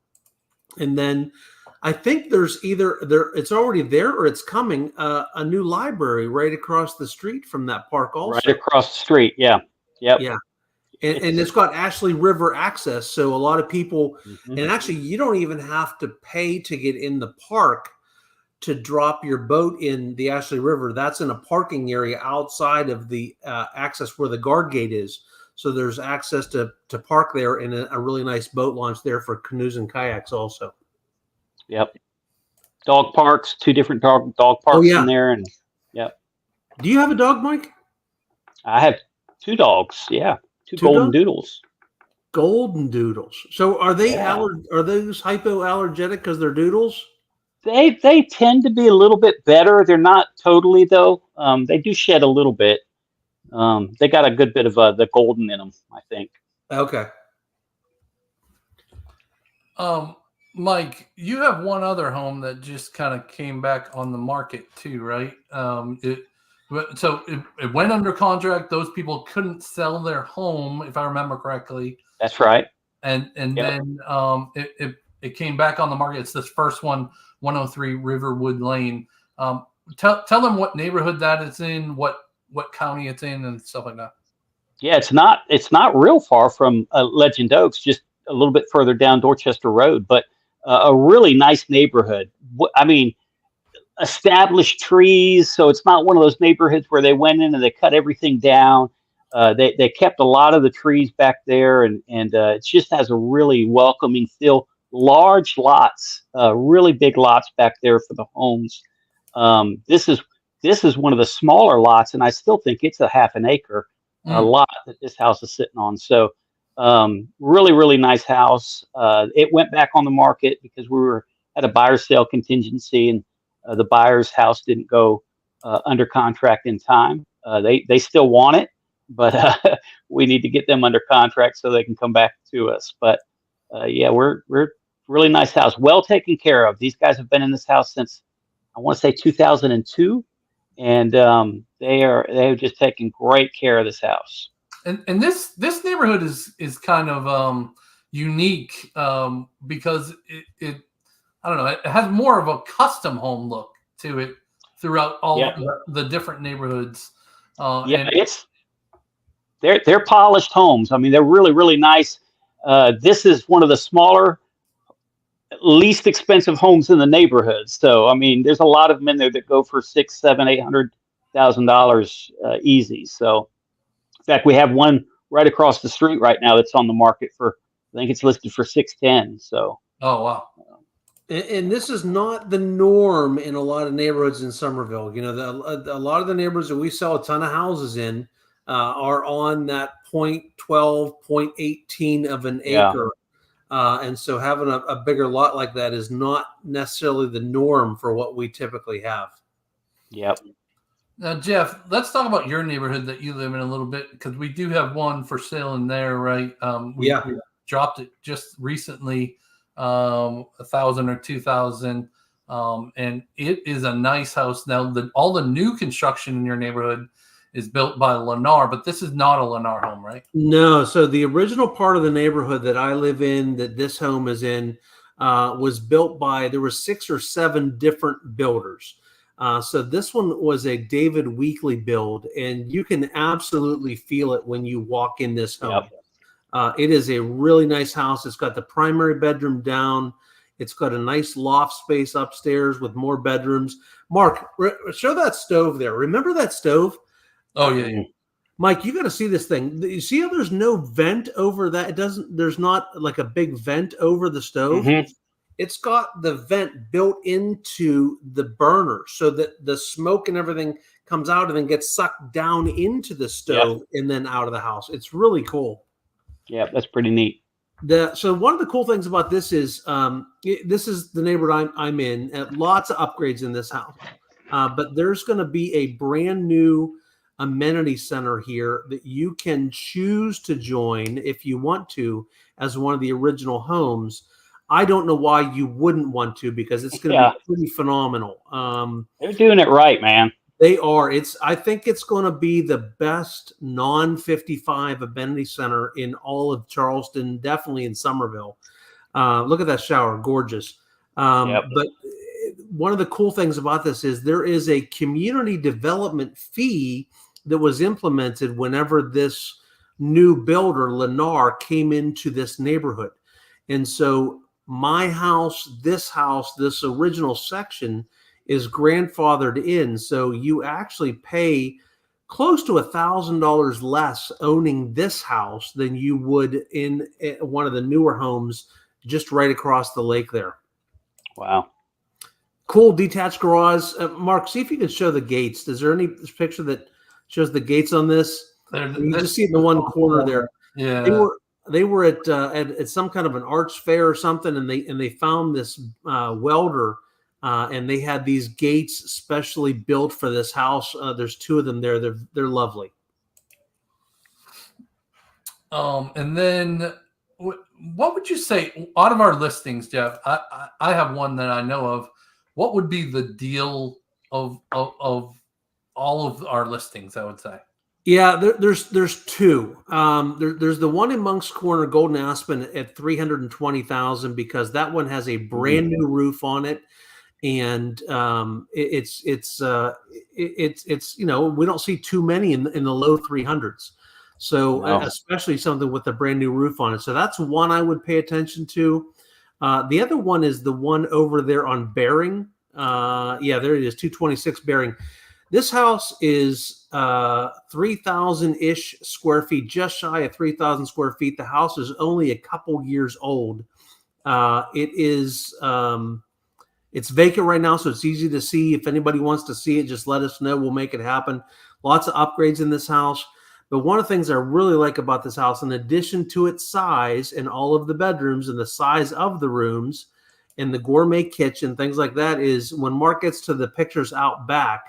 And then I think there's it's already there or it's coming, a new library right across the street from that park also. Right across the street, yeah. Yep. Yeah. And it's got Ashley River access, so a lot of people, and actually you don't even have to pay to get in the park to drop your boat in the Ashley River. That's in a parking area outside of the access where the guard gate is. So there's access to park there and a really nice boat launch there for canoes and kayaks also. Yep. Dog parks, 2 different dog parks in there. And Do you have a dog, Mike? I have 2 dogs. Yeah. 2 golden doodles. Golden doodles. So are they are those hypoallergenic because they're doodles? They tend to be a little bit better. They're not totally though. They do shed a little bit. They got a good bit of the golden in them, I think. Okay. Mike, you have one other home that just kind of came back on the market too, right? It went under contract. Those people couldn't sell their home, if I remember correctly. That's right. And then it came back on the market. It's this first one, 103 Riverwood Lane. Tell them what neighborhood that it's in, what county it's in, and stuff like that. Yeah, it's not real far from Legend Oaks, just a little bit further down Dorchester Road, but a really nice neighborhood. I mean, established trees, so it's not one of those neighborhoods where they went in and they cut everything down. They kept a lot of the trees back there, and it just has a really welcoming feel. Large lots, really big lots back there for the homes. This is one of the smaller lots, and I still think it's a half an acre lot that this house is sitting on. So really, really nice house. It went back on the market because we were at a buyer sale contingency, and the buyer's house didn't go under contract in time. They still want it, but we need to get them under contract so they can come back to us. But we're really nice house, well taken care of. These guys have been in this house since I want to say 2002, and they have just taken great care of this house. And this neighborhood is kind of unique because I don't know, it has more of a custom home look to it throughout all the different neighborhoods. And they're polished homes. I mean, they're really, really nice. This is one of the smaller, least expensive homes in the neighborhood. So, I mean, there's a lot of them in there that go for $600,000, $700,000, $800,000 easy. So, in fact, we have one right across the street right now that's on the market for, I think it's listed for $610,000. So, oh wow. And this is not the norm in a lot of neighborhoods in Summerville. You know, a lot of the neighborhoods that we sell a ton of houses in are on that 0.12, 0.18 of an acre. And so having a bigger lot like that is not necessarily the norm for what we typically have. Yep. Now, Jeff, let's talk about your neighborhood that you live in a little bit, because we do have one for sale in there, right? We dropped it just recently. 1,000 or 2,000, and it is a nice house. Now, all the new construction in your neighborhood is built by Lennar, but this is not a Lennar home, right? No. So the original part of the neighborhood that I live in, that this home is in, was built by, there were 6 or 7 different builders. So this one was a David Weekley build, and you can absolutely feel it when you walk in this home. Yep. It is a really nice house. It's got the primary bedroom down. It's got a nice loft space upstairs with more bedrooms. Mark, show that stove there. Remember that stove? Oh, yeah. Mike, you got to see this thing. You see how there's no vent over that? There's not like a big vent over the stove. Mm-hmm. It's got the vent built into the burner so that the smoke and everything comes out and then gets sucked down into the stove and then out of the house. It's really cool. Yeah, that's pretty neat. So one of the cool things about this is this is the neighborhood I'm in. Lots of upgrades in this house, but there's going to be a brand new amenity center here that you can choose to join if you want to as one of the original homes. I don't know why you wouldn't want to, because it's going to be pretty phenomenal. They're doing it right, man. They are. I think it's going to be the best non-55 amenity center in all of Charleston, definitely in Summerville. Look at that shower, gorgeous. But one of the cool things about this is there is a community development fee that was implemented whenever this new builder, Lennar, came into this neighborhood. And so my house, this original section is grandfathered in. So you actually pay close to $1,000 less owning this house than you would in one of the newer homes just right across the lake there. Wow. Cool detached garage. Mark, see if you can show the gates. Is there any picture that shows the gates on this? You just see it in the one corner there. Yeah. They were at some kind of an arts fair or something, and they found this welder. And they had these gates specially built for this house. There's 2 of them there. They're lovely. And then what would you say out of our listings, Jeff? I have one that I know of. What would be the deal of all of our listings, I would say? Yeah, there's 2. There's the one in Monk's Corner, Golden Aspen, at $320,000, because that one has a brand new roof on it. And it's we don't see too many in the low 300s. So especially something with a brand new roof on it. So that's one I would pay attention to. The other one is the one over there on Bering. There it is, 226 Bering. This house is 3,000-ish square feet, just shy of 3,000 square feet. The house is only a couple years old. It is. It's vacant right now, so it's easy to see. If anybody wants to see it, just let us know. We'll make it happen. Lots of upgrades in this house. But one of the things I really like about this house, in addition to its size and all of the bedrooms and the size of the rooms and the gourmet kitchen, things like that, is when Mark gets to the pictures out back,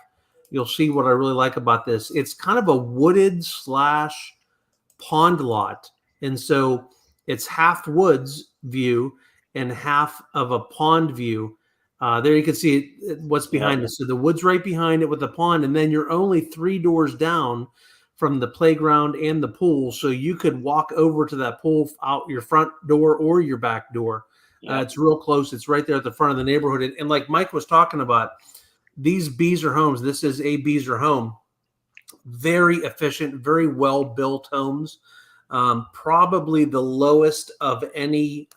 you'll see what I really like about this. It's kind of a wooded / pond lot. And so it's half woods view and half of a pond view. There you can see what's behind us. So the wood's right behind it with the pond, and then you're only 3 doors down from the playground and the pool. So you could walk over to that pool out your front door or your back door. It's real close. It's right there at the front of the neighborhood. And like Mike was talking about, these Beezer homes, this is a Beezer home, very efficient, very well built homes. Probably the lowest of any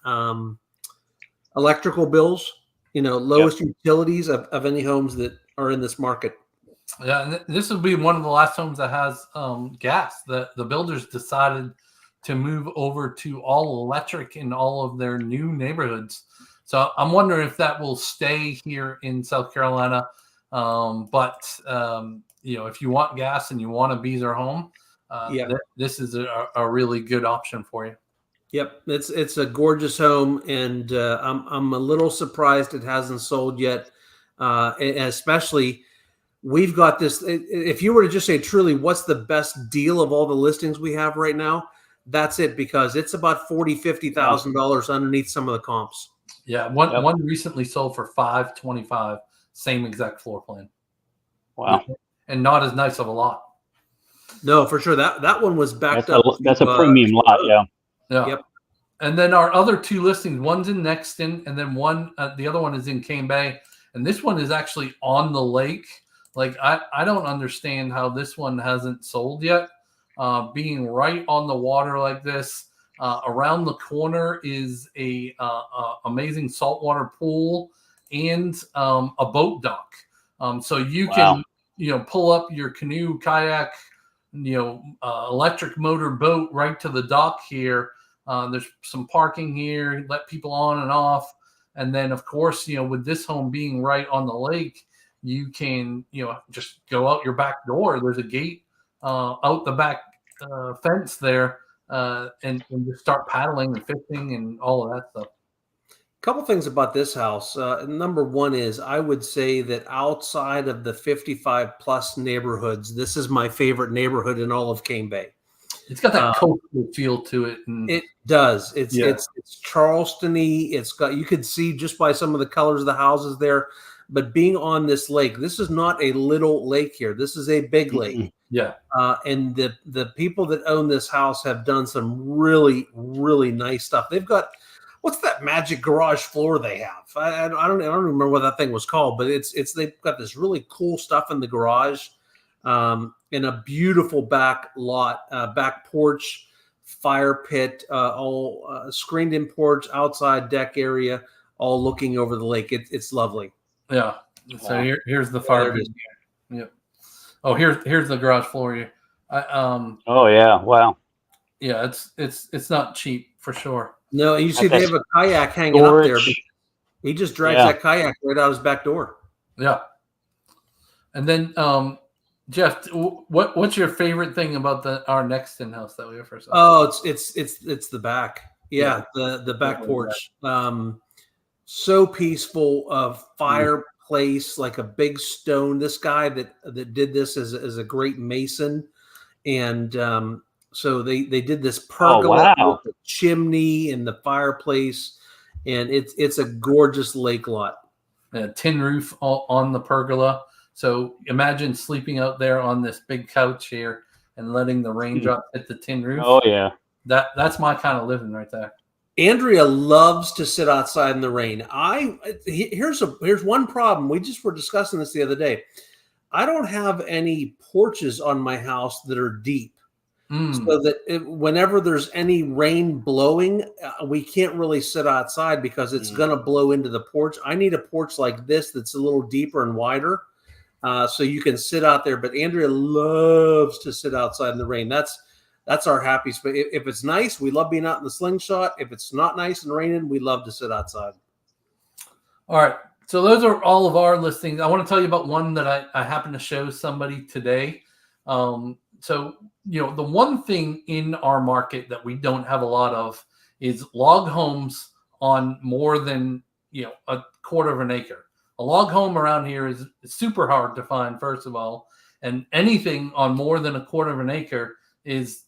electrical bills, lowest utilities of any homes that are in this market. Yeah, and this will be one of the last homes that has gas. The builders decided to move over to all electric in all of their new neighborhoods. So I'm wondering if that will stay here in South Carolina. But if you want gas and you want a Beezer home, this is a really good option for you. Yep, it's a gorgeous home, and I'm a little surprised it hasn't sold yet. Especially, we've got this. If you were to just say truly, what's the best deal of all the listings we have right now? That's it, because it's about $40,000-$50,000 underneath some of the comps. Yeah, one recently sold for $525, same exact floor plan. Wow, and not as nice of a lot. No, for sure. That one was backed up. That's a premium lot, yeah. Yep. And then our other two listings, one's in Nexton, and then the other one is in Cane Bay, and this one is actually on the lake. Like I don't understand how this one hasn't sold yet. Being right on the water like this, around the corner is a amazing saltwater pool and a boat dock. So you can pull up your canoe, kayak, electric motor boat right to the dock here. There's some parking here, let people on and off. And then, of course, with this home being right on the lake, you can, just go out your back door. There's a gate out the back fence there, and just start paddling and fishing and all of that stuff. A couple things about this house. Number one is, I would say that outside of the 55 plus neighborhoods, this is my favorite neighborhood in all of Cane Bay. It's got that coastal feel to it. And it does. It's Charleston-y. It's got, you could see just by some of the colors of the houses there. But being on this lake, this is not a little lake here. This is a big lake. Yeah. And the people that own this house have done some really, really nice stuff. They've got, what's that magic garage floor they have? I don't remember what that thing was called, but they've got this really cool stuff in the garage. In a beautiful back lot, back porch, fire pit, all screened in porch, outside deck area, all looking over the lake. It's lovely. Yeah. So here's the fire pit. Yeah. Oh, here's the garage floor here. Oh yeah! Wow. Yeah, it's not cheap for sure. No, you see they have a kayak hanging up there. He just drags that kayak right out his back door. Yeah. And then Jeff, what's your favorite thing about our Nexton house that we have for sale? Oh, it's the back. Yeah, the back porch. So peaceful. Fireplace, like a big stone. This guy that did this is a great mason, and so they did this pergola with the chimney and the fireplace, and it's a gorgeous lake lot. A tin roof on the pergola. So imagine sleeping out there on this big couch here and letting the raindrop hit the tin roof. Oh yeah, that's my kind of living right there. Andrea loves to sit outside in the rain. Here's one problem. We just were discussing this the other day. I don't have any porches on my house that are deep, so that whenever there's any rain blowing, we can't really sit outside because it's going to blow into the porch. I need a porch like this that's a little deeper and wider. So you can sit out there, but Andrea loves to sit outside in the rain. That's our happy spot. If it's nice, we love being out in the slingshot. If it's not nice and raining, we love to sit outside. All right. So those are all of our listings. I want to tell you about one that I happened to show somebody today. So, the one thing in our market that we don't have a lot of is log homes on more than, a quarter of an acre. A log home around here is super hard to find, first of all, and anything on more than a quarter of an acre is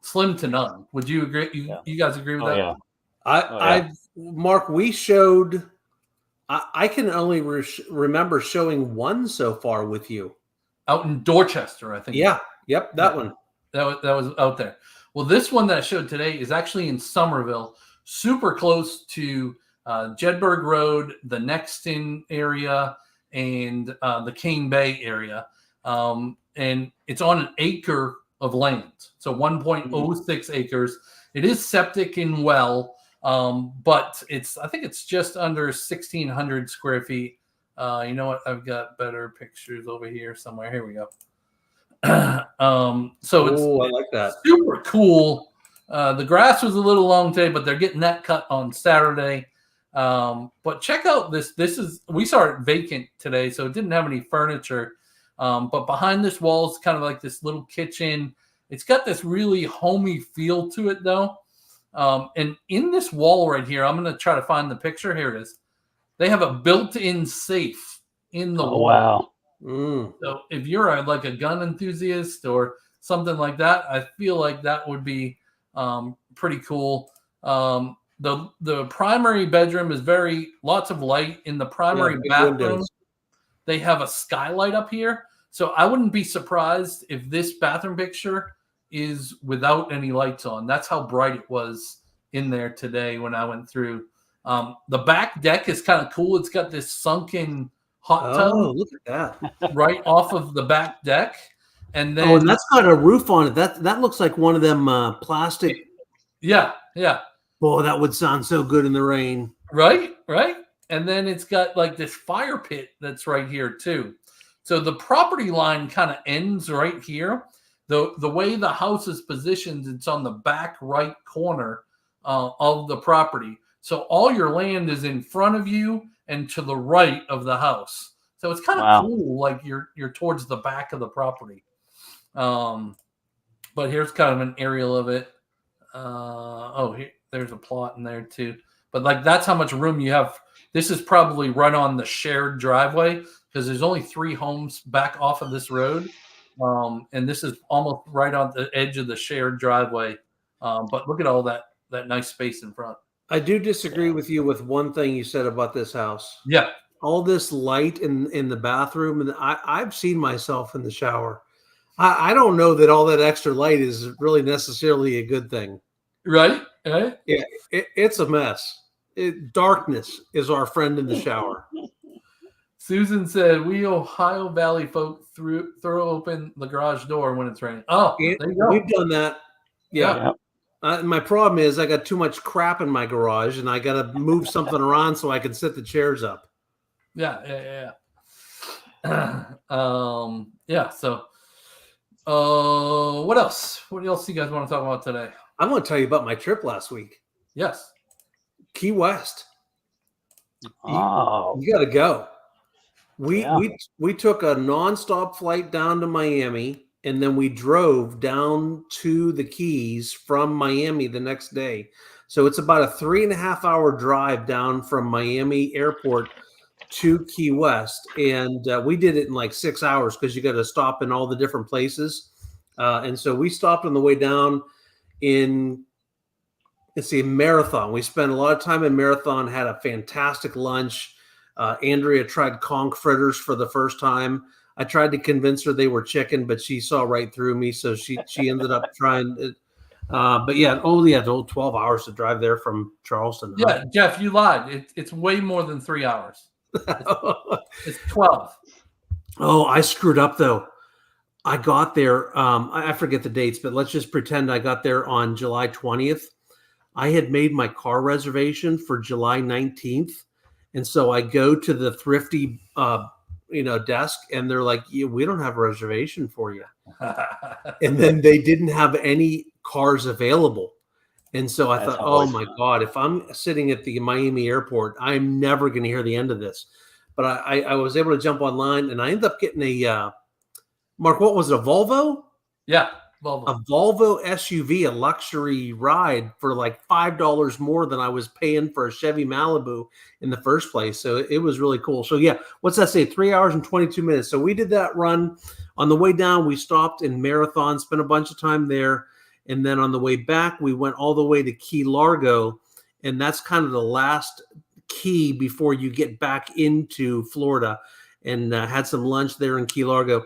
slim to none. Would you agree? You guys agree with that? Yeah. Mark, we showed. I can only remember showing one so far with you out in Dorchester, I think. Yeah. Yep. That one. That was out there. Well, this one that I showed today is actually in Summerville, super close to Jedburgh Road, the Nexton area, and the Cane Bay area. And it's on an acre of land, so 1.06 acres. It is septic and well, but I think it's just under 1,600 square feet. You know what? I've got better pictures over here somewhere. Here we go. So it's I like that. Super cool. The grass was a little long today, but they're getting that cut on Saturday. But check out this. We saw it vacant today, so it didn't have any furniture. But behind this wall is kind of like this little kitchen. It's got this really homey feel to it, though. And in this wall right here, I'm going to try to find the picture. Here it is. They have a built-in safe in the wall. Wow. So if you're a gun enthusiast or something like that, I feel like that would be pretty cool. The primary bedroom is lots of light. In the primary bathroom, windows. They have a skylight up here. So I wouldn't be surprised if this bathroom picture is without any lights on. That's how bright it was in there today when I went through. The back deck is kind of cool. It's got this sunken hot tub. Oh, look at that. Right off of the back deck. And then and that's got a roof on it. That looks like one of them plastic. Yeah. Oh, that would sound so good in the rain. Right. And then it's got like this fire pit that's right here too. So the property line kind of ends right here. The way the house is positioned, it's on the back right corner of the property. So all your land is in front of you and to the right of the house. So it's kind of cool, like you're towards the back of the property. But here's kind of an aerial of it. There's a plot in there too. But like that's how much room you have. This is probably right on the shared driveway because there's only 3 homes back off of this road. And this is almost right on the edge of the shared driveway. But look at all that nice space in front. I do disagree with you with one thing you said about this house. Yeah. All this light in the bathroom, and I've seen myself in the shower. I don't know that all that extra light is really necessarily a good thing. Right? Yeah, it's a mess. Darkness is our friend in the shower. Susan said, we Ohio Valley folk throw open the garage door when it's raining. Oh, there you go. We've done that. Yeah. My problem is I got too much crap in my garage, and I got to move something around so I can set the chairs up. Yeah. So, what else? What else do you guys want to talk about today? I'm going to tell you about my trip last week. Yes. Key West. Oh. You got to go. We took a nonstop flight down to Miami, and then we drove down to the Keys from Miami the next day. So it's about a 3.5-hour drive down from Miami Airport to Key West. And we did it in like 6 hours because you got to stop in all the different places. And so we stopped on the way down in Marathon. We spent a lot of time in Marathon, had a fantastic lunch. Andrea tried conch fritters for the first time. I tried to convince her they were chicken, but she saw right through me. So she ended up trying it. But yeah, the whole 12 hours to drive there from Charleston. Yeah, right? Jeff, you lied. It's way more than 3 hours. It's 12. Oh, I screwed up though. I got there. I forget the dates, but let's just pretend I got there on July 20th. I had made my car reservation for July 19th. And so I go to the Thrifty, desk, and they're like, we don't have a reservation for you. And then they didn't have any cars available. And so I thought, oh my God, if I'm sitting at the Miami airport, I'm never going to hear the end of this. But I was able to jump online, and I ended up getting a, Mark, what was it, a Volvo? Yeah, Volvo. A Volvo SUV, a luxury ride for like $5 more than I was paying for a Chevy Malibu in the first place. So it was really cool. So yeah, what's that say? 3 hours and 22 minutes. So we did that run. On the way down, we stopped in Marathon, spent a bunch of time there. And then on the way back, we went all the way to Key Largo. And that's kind of the last key before you get back into Florida, and had some lunch there in Key Largo.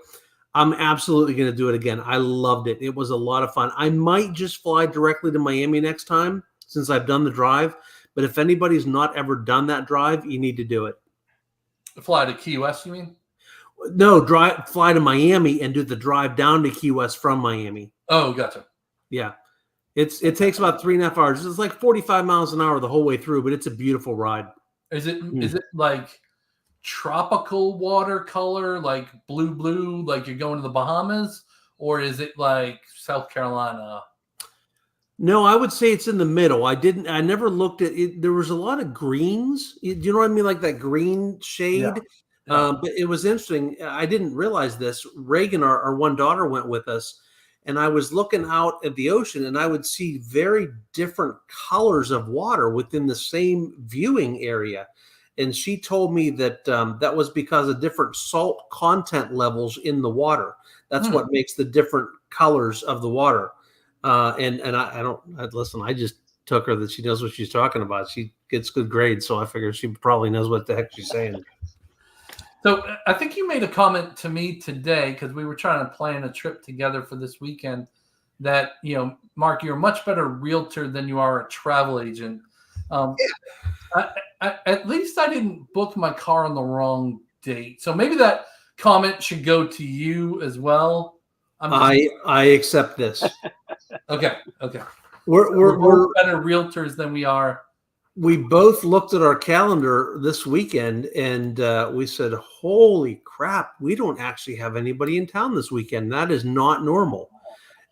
I'm absolutely going to do it again. I loved it. It was a lot of fun. I might just fly directly to Miami next time since I've done the drive. But if anybody's not ever done that drive, you need to do it. Fly to Key West, you mean? No, fly to Miami and do the drive down to Key West from Miami. Oh, gotcha. Yeah. It takes about 3.5 hours. It's like 45 miles an hour the whole way through, but it's a beautiful ride. Is it like tropical watercolor, like blue, like you're going to the Bahamas, or is it like South Carolina? No, I would say it's in the middle. I never looked at it. There was a lot of greens. Do you know what I mean? Like that green shade. Yeah. Yeah. But it was interesting. I didn't realize this. Reagan, our one daughter, went with us, and I was looking out at the ocean, and I would see very different colors of water within the same viewing area. And she told me that that was because of different salt content levels in the water. That's what makes the different colors of the water. And listen, I just took her that she knows what she's talking about. She gets good grades, so I figure she probably knows what the heck she's saying. So I think you made a comment to me today, because we were trying to plan a trip together for this weekend, that, Mark, you're a much better realtor than you are a travel agent. At least I didn't book my car on the wrong date. So maybe that comment should go to you as well. I accept this. Okay. We're better realtors than we are. We both looked at our calendar this weekend, and we said, holy crap, we don't actually have anybody in town this weekend. That is not normal.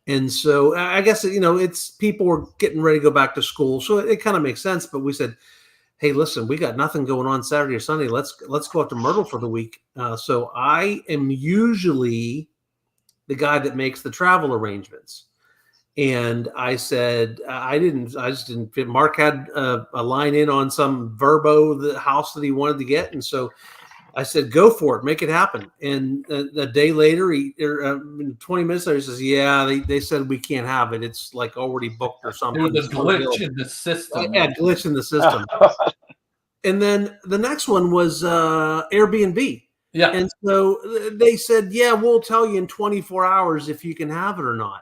And so I guess, it's people were getting ready to go back to school. So it kind of makes sense. But we said, hey, listen, we got nothing going on Saturday or Sunday. Let's go out to Myrtle for the week. So I am usually the guy that makes the travel arrangements. And I said, I just didn't fit. Mark had a line in on some Verbo, the house that he wanted to get. And so I said, go for it, make it happen. And a day later, 20 minutes later, he says, yeah, they said we can't have it. It's like already booked or something. There was a glitch in the system. Yeah, glitch in the system. And then the next one was Airbnb. Yeah. And so they said, yeah, we'll tell you in 24 hours if you can have it or not.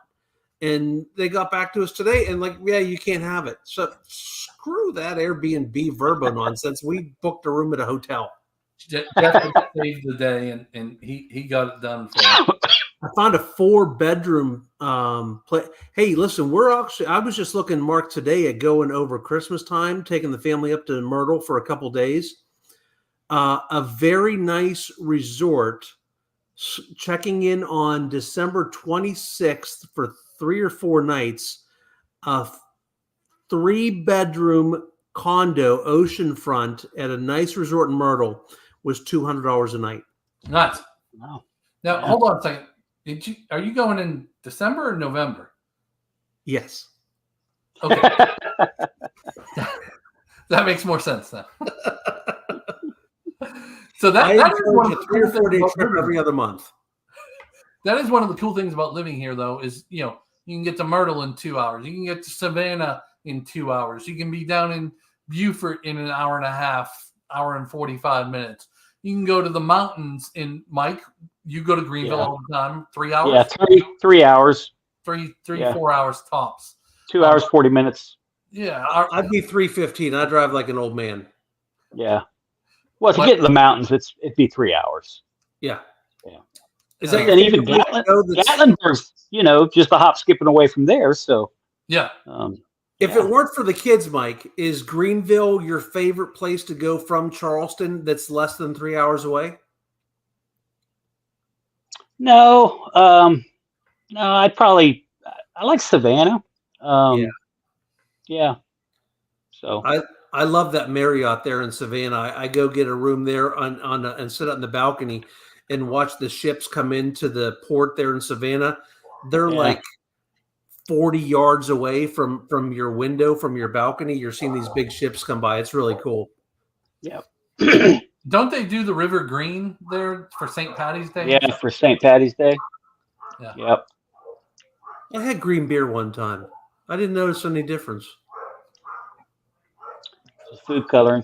And they got back to us today and like, yeah, you can't have it. So screw that Airbnb Verbo nonsense. We booked a room at a hotel. Jeff saved the day, and he got it done for us. I found a 4-bedroom place. Hey, listen, I was just looking, Mark, today at going over Christmas time, taking the family up to Myrtle for a couple days. A very nice resort, checking in on December 26th for 3 or 4 nights, a 3-bedroom condo oceanfront at a nice resort in Myrtle was $200 a night. Nice. Wow. Now, hold on a second. Are you going in December or November? Yes. Okay. That makes more sense now. So that is one of the 3 or 4 day trip every other month. That is one of the cool things about living here, though, is, you can get to Myrtle in 2 hours. You can get to Savannah in 2 hours. You can be down in Beaufort in an hour and a half, hour and 45 minutes. You can go to the mountains in, Mike, you go to Greenville all the time, 3 hours? Yeah, 3 hours. 4 hours tops. 2 hours, 40 minutes. Yeah. I'd be 3:15. I drive like an old man. Yeah. Well, to get to the mountains, it'd be 3 hours. Yeah. Yeah. Is that and even Gatlinburg's, just a hop, skipping away from there. So yeah. If it weren't for the kids, Mike, is Greenville your favorite place to go from Charleston that's less than 3 hours away? No. No, I like Savannah. Yeah. So I love that Marriott there in Savannah. I go get a room there and sit out in the balcony and watch the ships come into the port there in Savannah. They're like 40 yards away from your window, from your balcony. You're seeing these big ships come by. It's really cool. Yeah. Don't they do the River Green there for St. Patty's Day? Yeah, for St. Patty's Day. Yeah. Yep. I had green beer one time. I didn't notice any difference. Food coloring.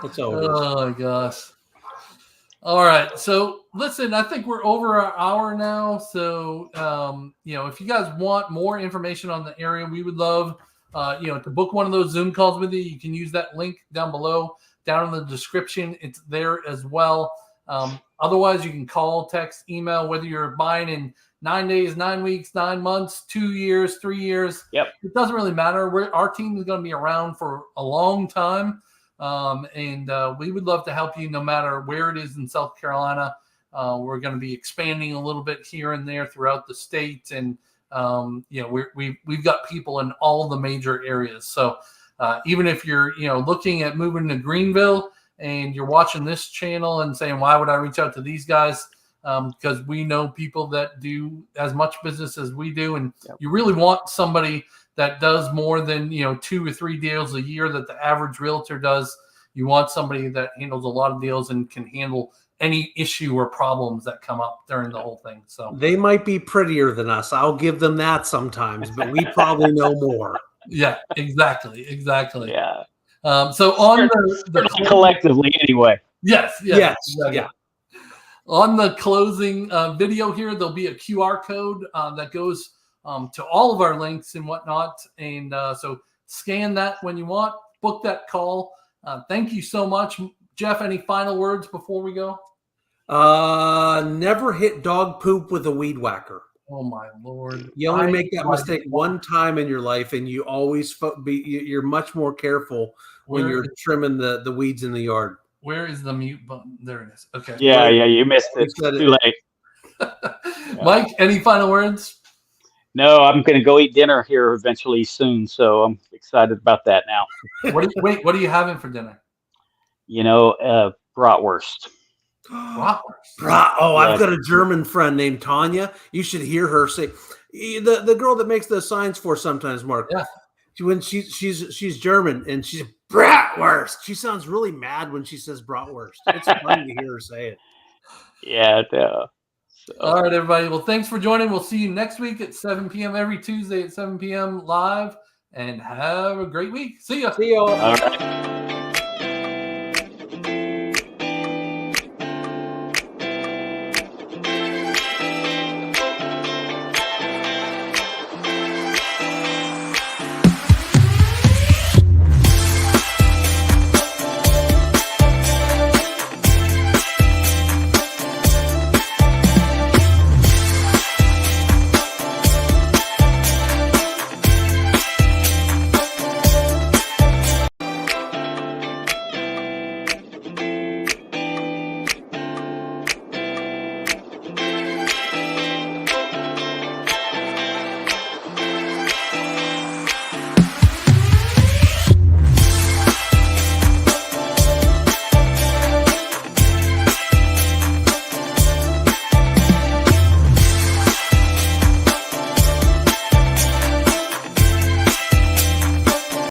That's all it is. Oh my gosh. All right. So listen, I think we're over our hour now. So, if you guys want more information on the area, we would love to book one of those Zoom calls with you, you can use that link down below, down in the description. It's there as well. Otherwise, you can call, text, email, whether you're buying in 9 days, 9 weeks, 9 months, 2 years, 3 years. Yep. It doesn't really matter. Our team is going to be around for a long time. And we would love to help you no matter where it is in South Carolina. We're going to be expanding a little bit here and there throughout the state. And, we've got people in all the major areas. So even if you're, looking at moving to Greenville and you're watching this channel and saying, why would I reach out to these guys? Because we know people that do as much business as we do. And you really want somebody that does more than, 2 or 3 deals a year that the average realtor does. You want somebody that handles a lot of deals and can handle any issue or problems that come up during the whole thing. So they might be prettier than us. I'll give them that sometimes, but we probably know more. Yeah, exactly. Yeah. So on the collectively anyway. Yes. Exactly. Yeah. On the closing video here, there'll be a QR code that goes to all of our links and whatnot. And so scan that when you want, book that call. Thank you so much. Jeff, any final words before we go? Never hit dog poop with a weed whacker. Oh my Lord. You only make that mistake one time in your life, and you always you're much more careful when you're trimming the weeds in the yard. Where is the mute button? There it is. Okay. Yeah, you missed it. It's too late. Mike, any final words? No, I'm going to go eat dinner here eventually soon, so I'm excited about that now. What are you having for dinner? Bratwurst. I've got a German friend named Tanya. You should hear her say, the girl that makes the signs for sometimes, Mark. Yeah. When she's German and she's bratwurst. She sounds really mad when she says bratwurst. It's funny to hear her say it. Yeah. All right, everybody. Well, thanks for joining. We'll see you next week at 7 p.m. every Tuesday at 7 p.m. live. And have a great week. See ya. See y'all. All right.